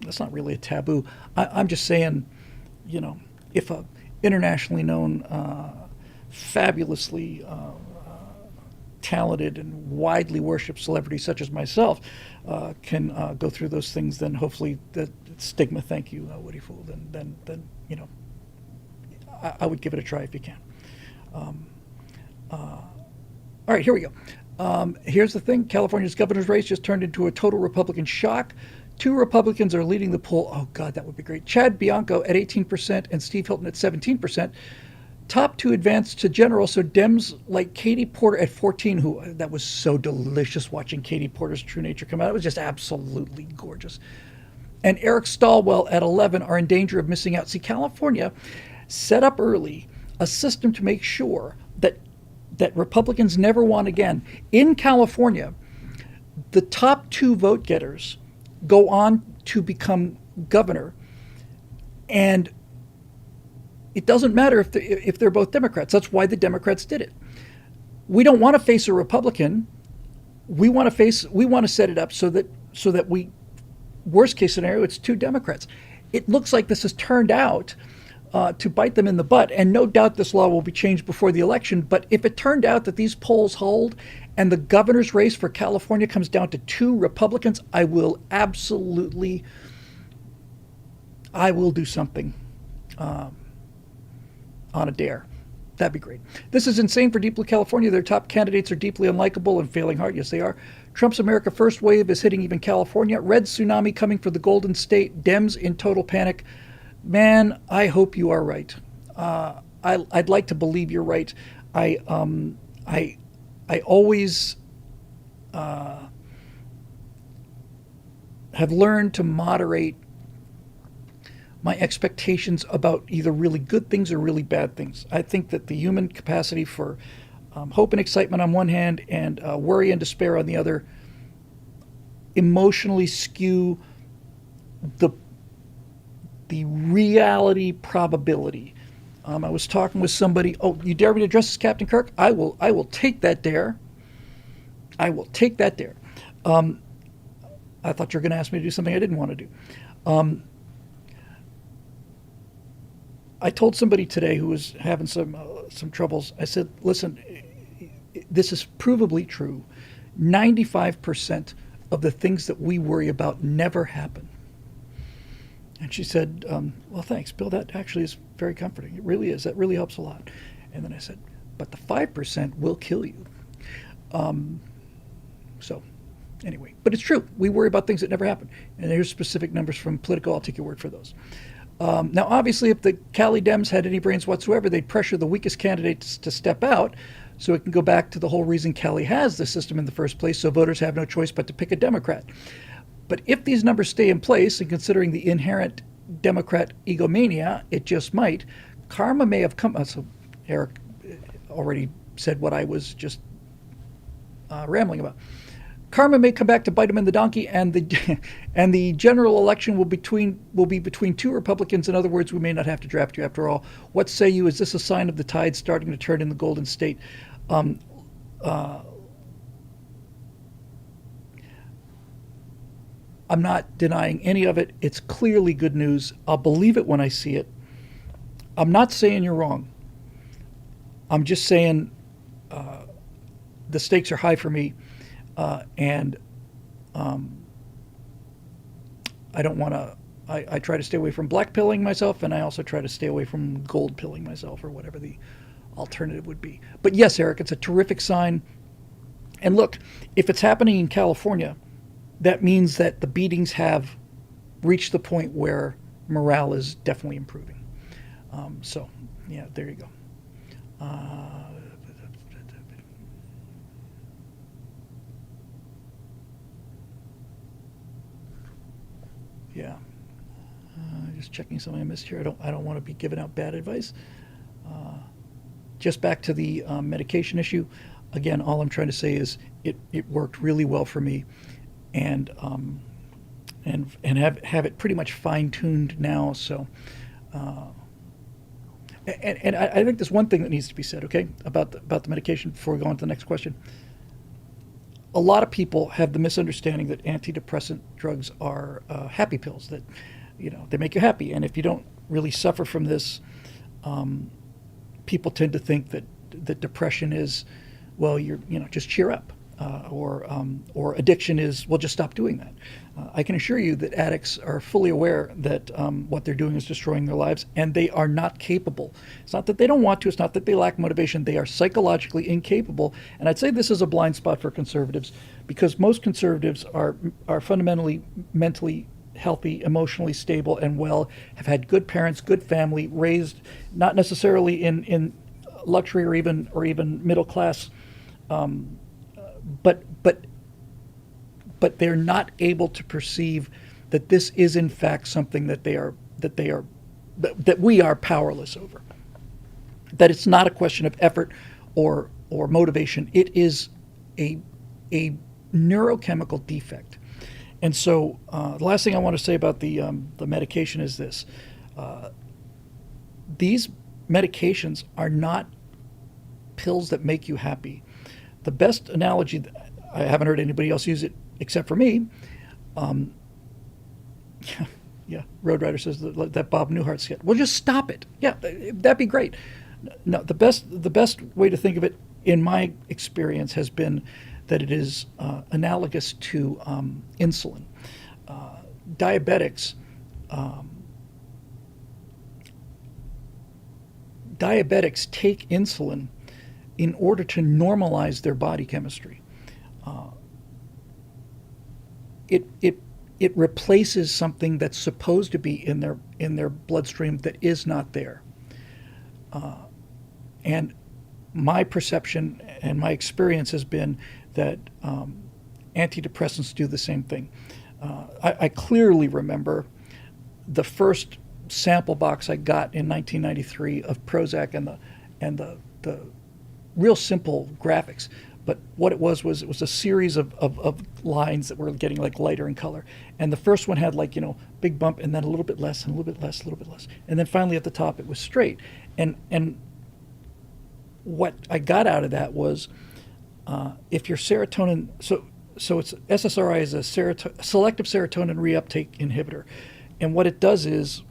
Speaker 1: that's not really a taboo. I'm just saying, if a internationally known, fabulously talented and widely worshipped celebrity such as myself can go through those things, then hopefully that stigma, thank you, Woody Fool, then I would give it a try if you can. All right, here we go. Here's the thing. California's governor's race just turned into a total Republican shock. 2 Republicans are leading the poll. Oh, God, that would be great. Chad Bianco at 18% and Steve Hilton at 17%. Top 2 advance to general, so Dems like Katie Porter at 14, that was so delicious watching Katie Porter's True Nature come out. It was just absolutely gorgeous. And Eric Stalwell at 11 are in danger of missing out. See, California set up early a system to make sure that Republicans never won again. In California, the top 2 vote getters go on to become governor, and it doesn't matter if they're both Democrats. That's why the Democrats did it. We don't want to face a Republican. We want to set it up so that we, worst case scenario, it's 2 Democrats. It looks like this has turned out to bite them in the butt, and no doubt this law will be changed before the election. But if it turned out that these polls hold and the governor's race for California comes down to 2 Republicans, I will do something. on a dare. That'd be great. This is insane for Deep Blue California. Their top candidates are deeply unlikable and failing hard. Yes, they are. Trump's America First wave is hitting even California. Red tsunami coming for the Golden State. Dems in total panic. Man, I hope you are right. I'd like to believe you're right. I always have learned to moderate my expectations about either really good things or really bad things. I think that the human capacity for hope and excitement on one hand and worry and despair on the other emotionally skew the reality probability. I was talking with somebody. Oh, you dare me to address this, Captain Kirk? I will take that dare. I will take that dare. I thought you were going to ask me to do something I didn't want to do. I told somebody today who was having some troubles. I said, "Listen, this is provably true. 95% of the things that we worry about never happen." And she said, "Well, thanks, Bill. That actually is very comforting. It really is. That really helps a lot." And then I said, "But the 5% will kill you." So, anyway, but it's true. We worry about things that never happen. And there's specific numbers from Politico. I'll take your word for those. Now, obviously, if the Cali Dems had any brains whatsoever, they'd pressure the weakest candidates to step out so it can go back to the whole reason Cali has the system in the first place, so voters have no choice but to pick a Democrat. But if these numbers stay in place, and considering the inherent Democrat egomania, it just might, karma may have come. So Eric already said what I was just rambling about. Karma may come back to bite him in the donkey, and the general election will be between two Republicans. In other words, we may not have to draft you after all. What say you? Is this a sign of the tide starting to turn in the Golden State? I'm not denying any of it. It's clearly good news. I'll believe it when I see it. I'm not saying you're wrong. I'm just saying the stakes are high for me. And I don't want to, I try to stay away from black pilling myself, and I also try to stay away from gold pilling myself, or whatever the alternative would be. But yes, Eric, it's a terrific sign. And look, if it's happening in California, that means that the beatings have reached the point where morale is definitely improving. So, yeah, there you go. Yeah, just checking something I missed here. I don't want to be giving out bad advice. Just back to the medication issue. Again, all I'm trying to say is it worked really well for me, and have it pretty much fine tuned now. So, and I think there's one thing that needs to be said, okay, about the medication before we go on to the next question. A lot of people have the misunderstanding that antidepressant drugs are happy pills, that they make you happy, and if you don't really suffer from this, people tend to think that depression is, well, just cheer up, or addiction is, well, just stop doing that. I can assure you that addicts are fully aware that what they're doing is destroying their lives, and they are not capable. It's not that they don't want to. It's not that they lack motivation. They are psychologically incapable. And I'd say this is a blind spot for conservatives, because most conservatives are fundamentally mentally healthy, emotionally stable and well, have had good parents, good family, raised not necessarily in luxury or even middle class, but they're not able to perceive that this is in fact something that we are powerless over. That it's not a question of effort or motivation. It is a neurochemical defect. And so the last thing I want to say about the medication is this: these medications are not pills that make you happy. The best analogy, I haven't heard anybody else use it except for me. Yeah, Road Rider says that Bob Newhart skit. Well, just stop it. Yeah, that'd be great. No, the best way to think of it, in my experience, has been that it is analogous to insulin. Diabetics diabetics take insulin in order to normalize their body chemistry. Uh, it replaces something that's supposed to be in their bloodstream that is not there. And my perception and my experience has been that antidepressants do the same thing. I clearly remember the first sample box I got in 1993 of Prozac and the real simple graphics. But what it was a series of lines that were getting like lighter in color. And the first one had like, big bump and then a little bit less and a little bit less, a little bit less. And then finally at the top it was straight. And what I got out of that was if your serotonin, so it's SSRI is a selective serotonin reuptake inhibitor. And what it does is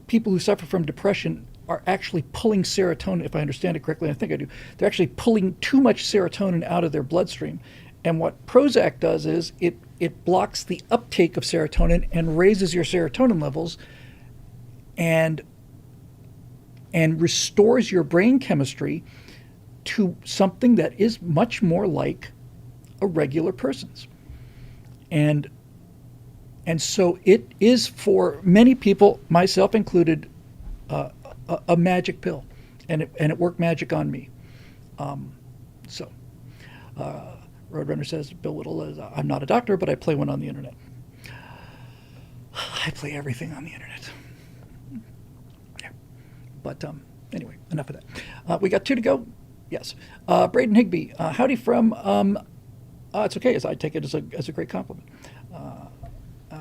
Speaker 1: people who suffer from depression are actually pulling serotonin, if I understand it correctly, and I think I do, they're actually pulling too much serotonin out of their bloodstream. And what Prozac does is it blocks the uptake of serotonin and raises your serotonin levels and restores your brain chemistry to something that is much more like a regular person's. And so it is for many people, myself included, a magic pill, and it worked magic on me. Roadrunner says, Bill Whittle, I'm not a doctor, but I play one on the internet. I play everything on the internet. Yeah. But anyway, enough of that. We got 2 to go. Yes. Braden Higby, howdy from. It's okay, as I take it as a great compliment.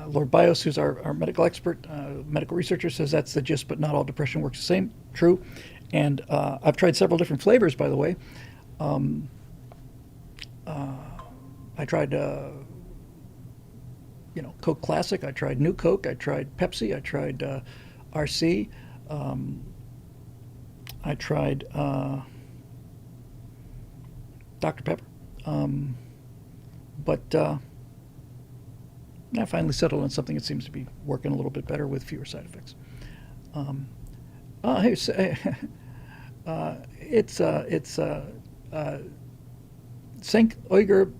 Speaker 1: Lord Bios, who's our medical expert, medical researcher, says that's the gist, but not all depression works the same. True. And I've tried several different flavors, by the way. I tried, Coke Classic. I tried New Coke. I tried Pepsi. I tried RC. I tried Dr. Pepper. But I finally settled on something that seems to be working a little bit better with fewer side effects. It's Senk Uyghur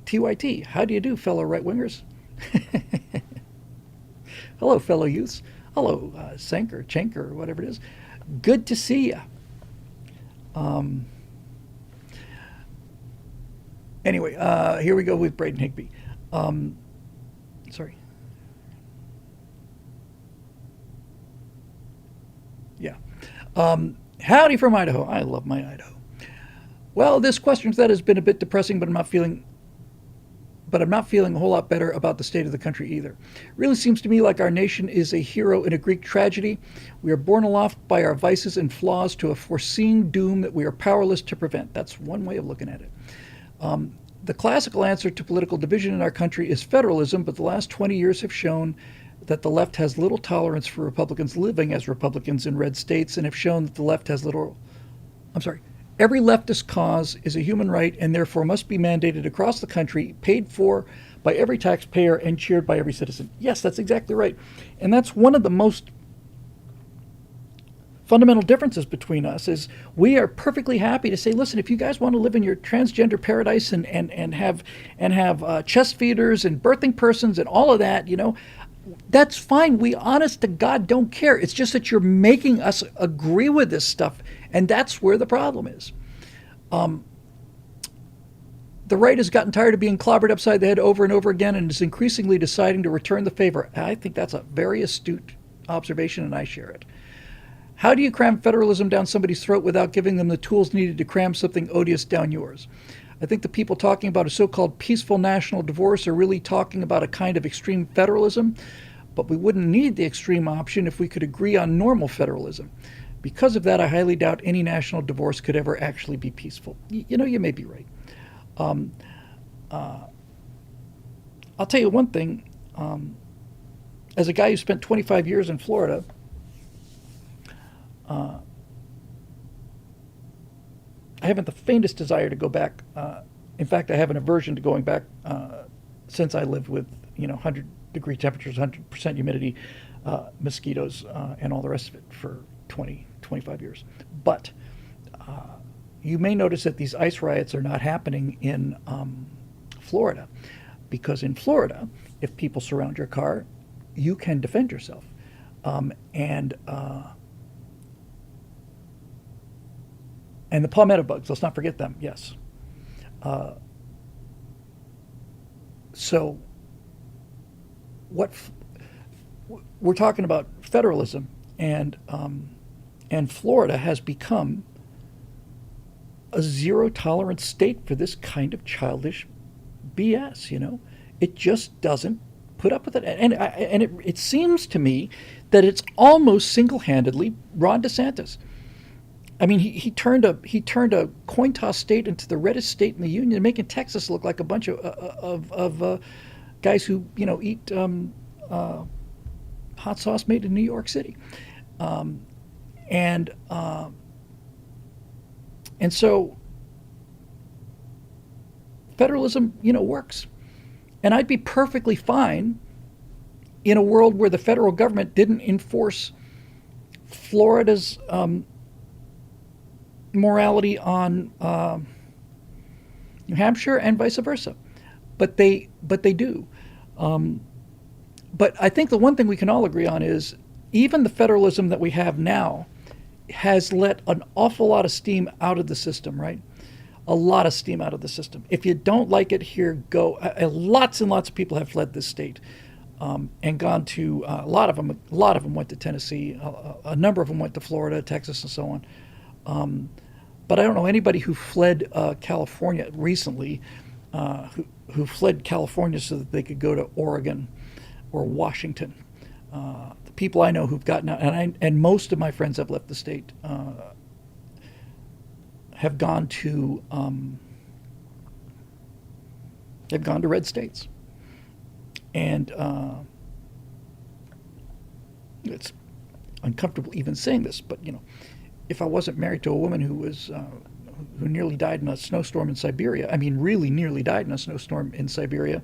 Speaker 1: TYT. How do you do, fellow right-wingers? Hello, fellow youths. Hello, Senk or Chenk or whatever it is. Good to see you. Anyway, here we go with Braden Higby. Sorry. Yeah. Howdy from Idaho. I love my Idaho. Well, this question that has been a bit depressing, but I'm not feeling a whole lot better about the state of the country either. Really seems to me like our nation is a hero in a Greek tragedy. We are borne aloft by our vices and flaws to a foreseen doom that we are powerless to prevent. That's one way of looking at it. The classical answer to political division in our country is federalism, but the last 20 years have shown that the left has little tolerance for Republicans living as Republicans in red states, and have shown that the left has every leftist cause is a human right and therefore must be mandated across the country, paid for by every taxpayer and cheered by every citizen. Yes, that's exactly right. And that's one of the most fundamental differences between us is we are perfectly happy to say, listen, if you guys want to live in your transgender paradise and have chest feeders and birthing persons and all of that, that's fine. We honest to God don't care. It's just that you're making us agree with this stuff, and that's where the problem is. The right has gotten tired of being clobbered upside the head over and over again and is increasingly deciding to return the favor. I think that's a very astute observation, and I share it. How do you cram federalism down somebody's throat without giving them the tools needed to cram something odious down yours? I think the people talking about a so-called peaceful national divorce are really talking about a kind of extreme federalism, but we wouldn't need the extreme option if we could agree on normal federalism. Because of that, I highly doubt any national divorce could ever actually be peaceful. You may be right. I'll tell you one thing. As a guy who spent 25 years in Florida, I haven't the faintest desire to go back. In fact, I have an aversion to going back since I lived with 100-degree temperatures, 100% humidity, mosquitoes, and all the rest of it for 20, 25 years. But you may notice that these ICE riots are not happening in Florida, because in Florida, if people surround your car, you can defend yourself. And the palmetto bugs, let's not forget them, yes. So we're talking about federalism, and Florida has become a zero tolerance state for this kind of childish BS. It just doesn't put up with it, and it seems to me that it's almost single-handedly Ron DeSantis. I mean, he turned a coin toss state into the reddest state in the union, making Texas look like a bunch of guys who eat hot sauce made in New York City, and so federalism works, and I'd be perfectly fine in a world where the federal government didn't enforce Florida's morality on New Hampshire and vice versa, but they do. But I think the one thing we can all agree on is even the federalism that we have now has let an awful lot of steam out of the system, right? A lot of steam out of the system. If you don't like it here, go. Lots and lots of people have fled this state and gone to a lot of them went to Tennessee. A number of them went to Florida, Texas, and so on. But I don't know anybody who fled California recently, who fled California so that they could go to Oregon or Washington. The people I know who've gotten out, and most of my friends have left the state, have gone to red states, and it's uncomfortable even saying this, but if I wasn't married to a woman who nearly died in a snowstorm in Siberia, I mean really nearly died in a snowstorm in Siberia,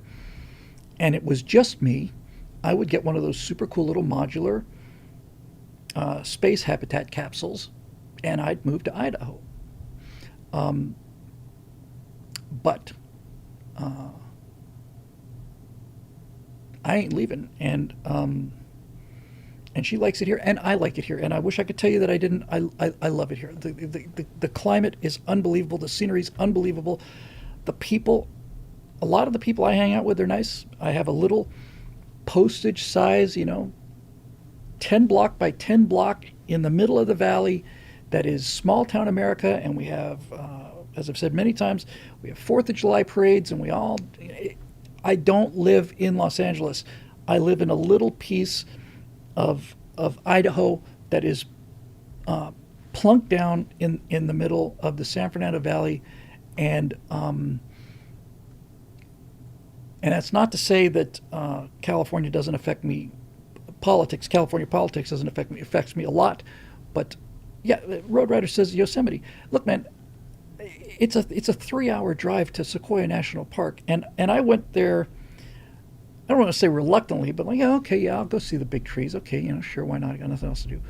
Speaker 1: and it was just me, I would get one of those super cool little modular space habitat capsules, and I'd move to Idaho. But I ain't leaving, and she likes it here, and I like it here, and I wish I could tell you that I didn't. I love it here. The climate is unbelievable. The scenery is unbelievable. The people, a lot of the people I hang out with are nice. I have a little postage size, 10 block by 10 block in the middle of the valley that is small town America, and we have, as I've said many times, we have 4th of July parades, and I don't live in Los Angeles. I live in a little piece of Idaho that is plunked down in the middle of the San Fernando Valley, and that's not to say that California doesn't affect me. California politics doesn't affect me. It affects me a lot, but yeah, Road Rider says Yosemite. Look, man, it's a 3-hour drive to Sequoia National Park, and I went there. I don't want to say reluctantly, but I'll go see the big trees. Okay, sure, why not? I got nothing else to do.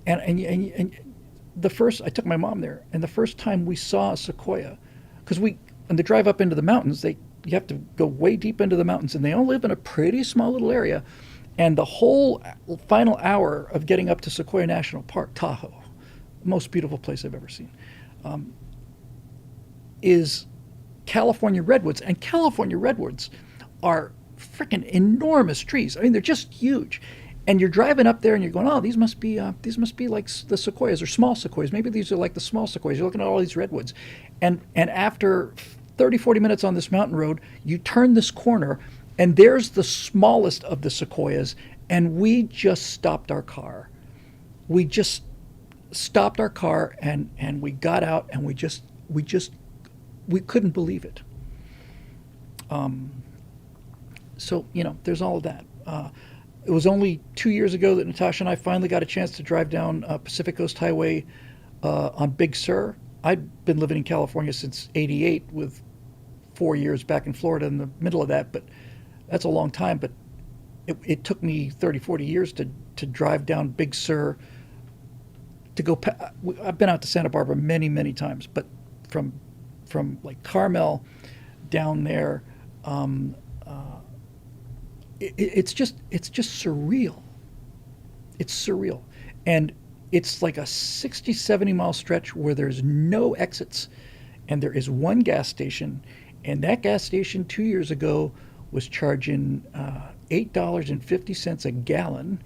Speaker 1: And I took my mom there, and the first time we saw a sequoia, because on the drive up into the mountains, you have to go way deep into the mountains, and they all live in a pretty small little area. And the whole final hour of getting up to Sequoia National Park, Tahoe, most beautiful place I've ever seen, is California redwoods. And California redwoods are freaking enormous trees. I mean, they're just huge. And you're driving up there and you're going, oh, these must be like the sequoias or small sequoias. Maybe these are like the small sequoias. You're looking at all these redwoods. And after 30, 40 minutes on this mountain road, you turn this corner and there's the smallest of the sequoias, and we just stopped our car. We just stopped our car and we got out, and we couldn't believe it. So, there's all of that. It was only 2 years ago that Natasha and I finally got a chance to drive down Pacific Coast Highway on Big Sur. I'd been living in California since '88 with 4 years back in Florida in the middle of that, but that's a long time. But it took me 30, 40 years to drive down Big Sur to go. I've been out to Santa Barbara many, many times, but from like Carmel down there, um, it's just surreal. It's surreal, and it's like a 60, 70 mile stretch where there's no exits, and there is one gas station, and that gas station 2 years ago was charging $8.50 a gallon,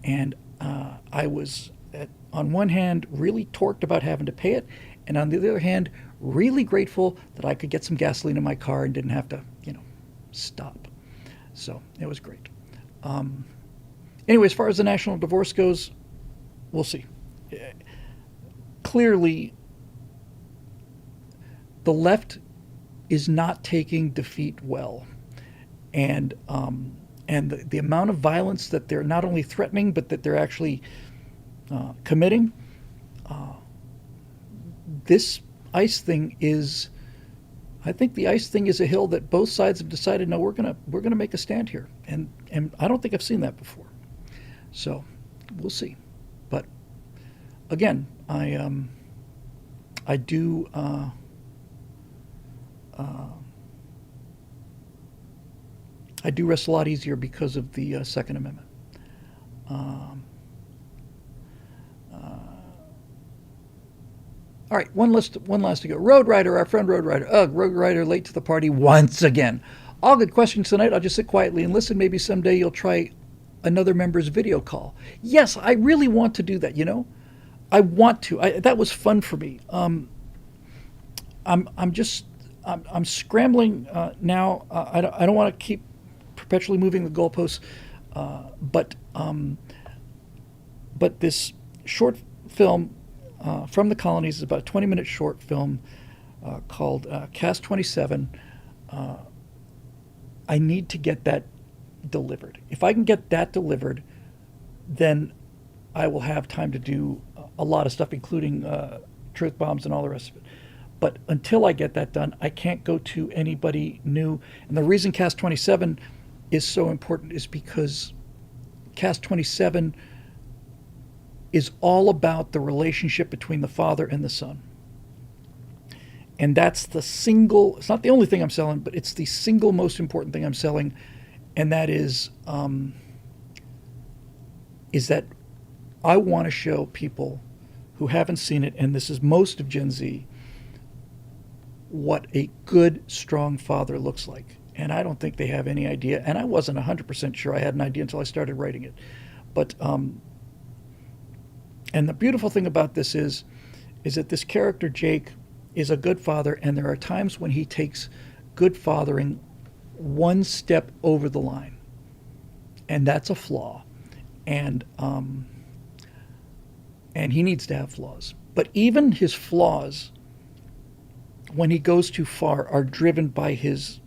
Speaker 1: and I was on one hand really torqued about having to pay it, and on the other hand really grateful that I could get some gasoline in my car and didn't have to, stop. So it was great. Anyway, as far as the national divorce goes, we'll see. Clearly, the left is not taking defeat well, and the amount of violence that they're not only threatening but that they're actually committing. This ICE thing is, I think the ICE thing is a hill that both sides have decided, no, we're gonna make a stand here, and I don't think I've seen that before. So we'll see. But again, I do. I do rest a lot easier because of the Second Amendment. Um, all right, one last to go. Road Rider, our friend Road Rider. Ugh, Road Rider late to the party once again. All good questions tonight. I'll just sit quietly and listen. Maybe someday you'll try another member's video call. Yes, I really want to do that. I want to. That was fun for me. I'm scrambling now. I don't want to keep perpetually moving the goalposts, but this short film from the colonies is about a 20-minute short film called Cast 27. I need to get that delivered. If I can get that delivered, then I will have time to do a lot of stuff, including truth bombs and all the rest of it. But until I get that done, I can't go to anybody new. And the reason Cast 27 is so important is because Cast 27 is all about the relationship between the father and the son. And that's it's not the only thing I'm selling, but it's the single most important thing I'm selling. And that is that I want to show people who haven't seen it, and this is most of Gen Z, what a good, strong father looks like. And I don't think they have any idea. And I wasn't 100% sure I had an idea until I started writing it. But, and the beautiful thing about this is that this character, Jake, is a good father, and there are times when he takes good fathering one step over the line. And that's a flaw. And he needs to have flaws. But even his flaws, when he goes too far, are driven by his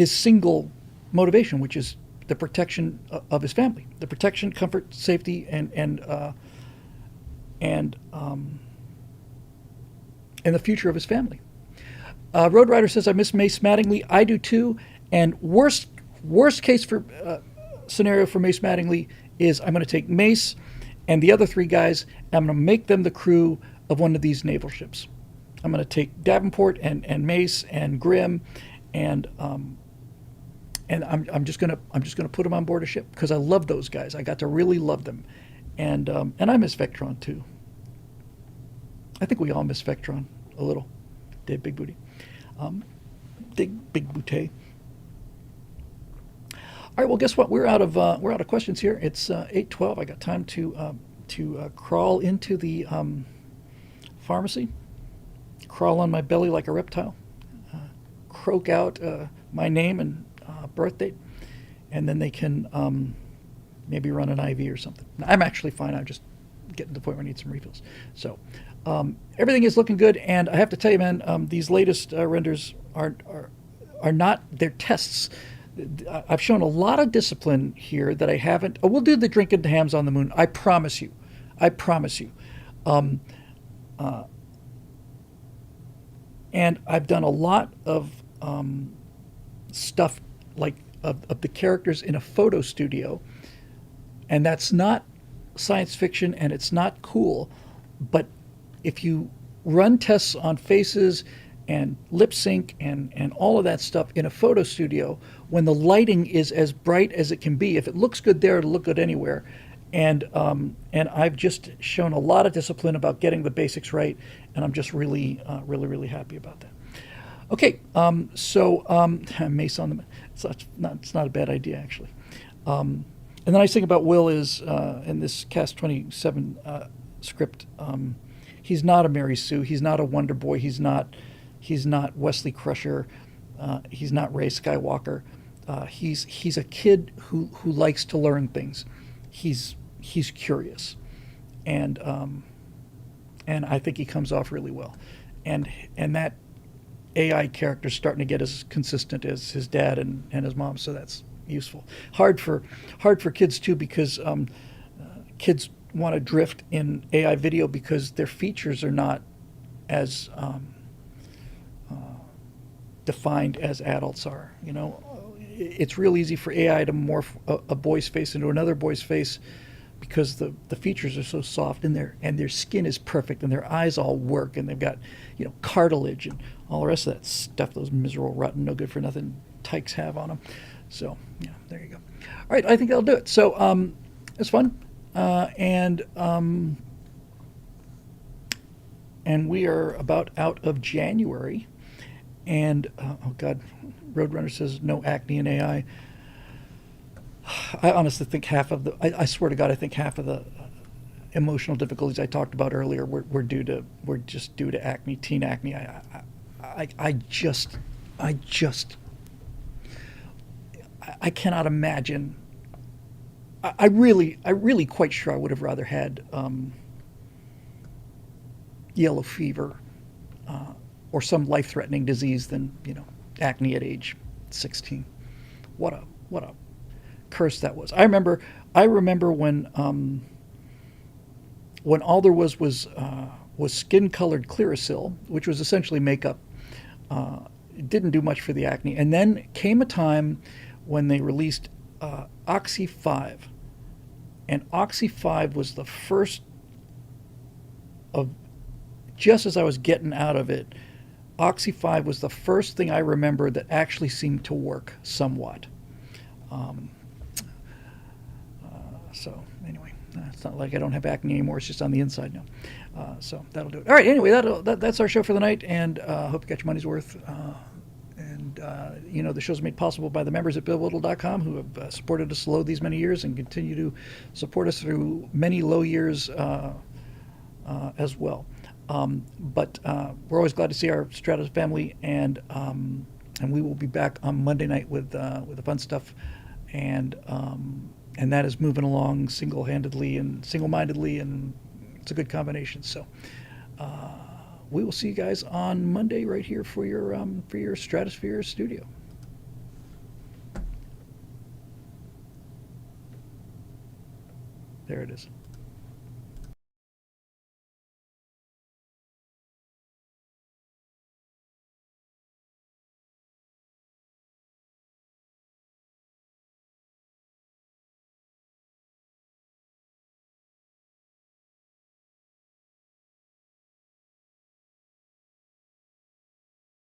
Speaker 1: single motivation, which is the protection of his family, the protection, comfort, safety, and the future of his family. Road Rider says, I miss Mace Mattingly. I do too. And worst case for scenario for Mace Mattingly is I'm going to take Mace and the other three guys, and I'm going to make them the crew of one of these naval ships. I'm going to take Davenport and Mace and Grimm, and I'm just going to put them on board a ship because I love those guys. I got to really love them, and I miss Vectron too. I think we all miss Vectron a little. Dave Big Booty, Big Booty. All right. Well, guess what? We're out of questions here. It's 8:12. I got time to crawl into the pharmacy, crawl on my belly like a reptile, croak out my name and birth date, and then they can maybe run an IV or something. I'm actually fine. I'm just getting to the point where I need some refills. So everything is looking good, and I have to tell you, man, these latest renders are not, they're tests. I've shown a lot of discipline here that I haven't. Oh, we'll do the drinking hams on the moon. I promise you. And I've done a lot of stuff like of the characters in a photo studio, and that's not science fiction and it's not cool, but if you run tests on faces and lip sync and all of that stuff in a photo studio, when the lighting is as bright as it can be, if it looks good there, it'll look good anywhere. And I've just shown a lot of discipline about getting the basics right, and I'm just really, really happy about that. Okay, Mace on the, it's not a bad idea actually. And the nice thing about Will is in this Cast 27 script, he's not a Mary Sue, he's not a Wonder Boy, he's not Wesley Crusher, he's not Ray Skywalker. He's a kid who likes to learn things. He's curious, and I think he comes off really well, and that AI character's starting to get as consistent as his dad and his mom, so that's useful. Hard for kids too, because kids want to drift in AI video because their features are not as defined as adults are. You know, it's real easy for AI to morph a boy's face into another boy's face because the features are so soft and their skin is perfect and their eyes all work and they've got, you know, cartilage and all the rest of that stuff those miserable, rotten, no good for nothing tykes have on them. So yeah, there you go. All right, I think that'll do it. So it's fun, and we are about out of January, and oh God, Roadrunner says no acne in AI. I honestly think I swear to God, I think half of the emotional difficulties I talked about earlier were just due to acne, teen acne. I cannot imagine. I really quite sure I would have rather had yellow fever or some life-threatening disease than, you know, acne at age 16. What a curse that was. I remember when all there was skin-colored Clearasil, which was essentially makeup. It didn't do much for the acne, and then came a time when they released Oxy 5, and Oxy 5 was the first of, just as I was getting out of it, Oxy 5 was the first thing I remember that actually seemed to work somewhat. So anyway, it's not like I don't have acne anymore. It's just on the inside now. So that'll do it. All right. Anyway, that's our show for the night, and hope you got your money's worth. You know, the show's made possible by the members at BillWhittle.com who have supported us slow these many years and continue to support us through many low years as well. But we're always glad to see our Stratus family, and we will be back on Monday night with the fun stuff, and that is moving along single-handedly and single-mindedly, and it's a good combination. So we will see you guys on Monday right here for your Stratosphere studio. There it is.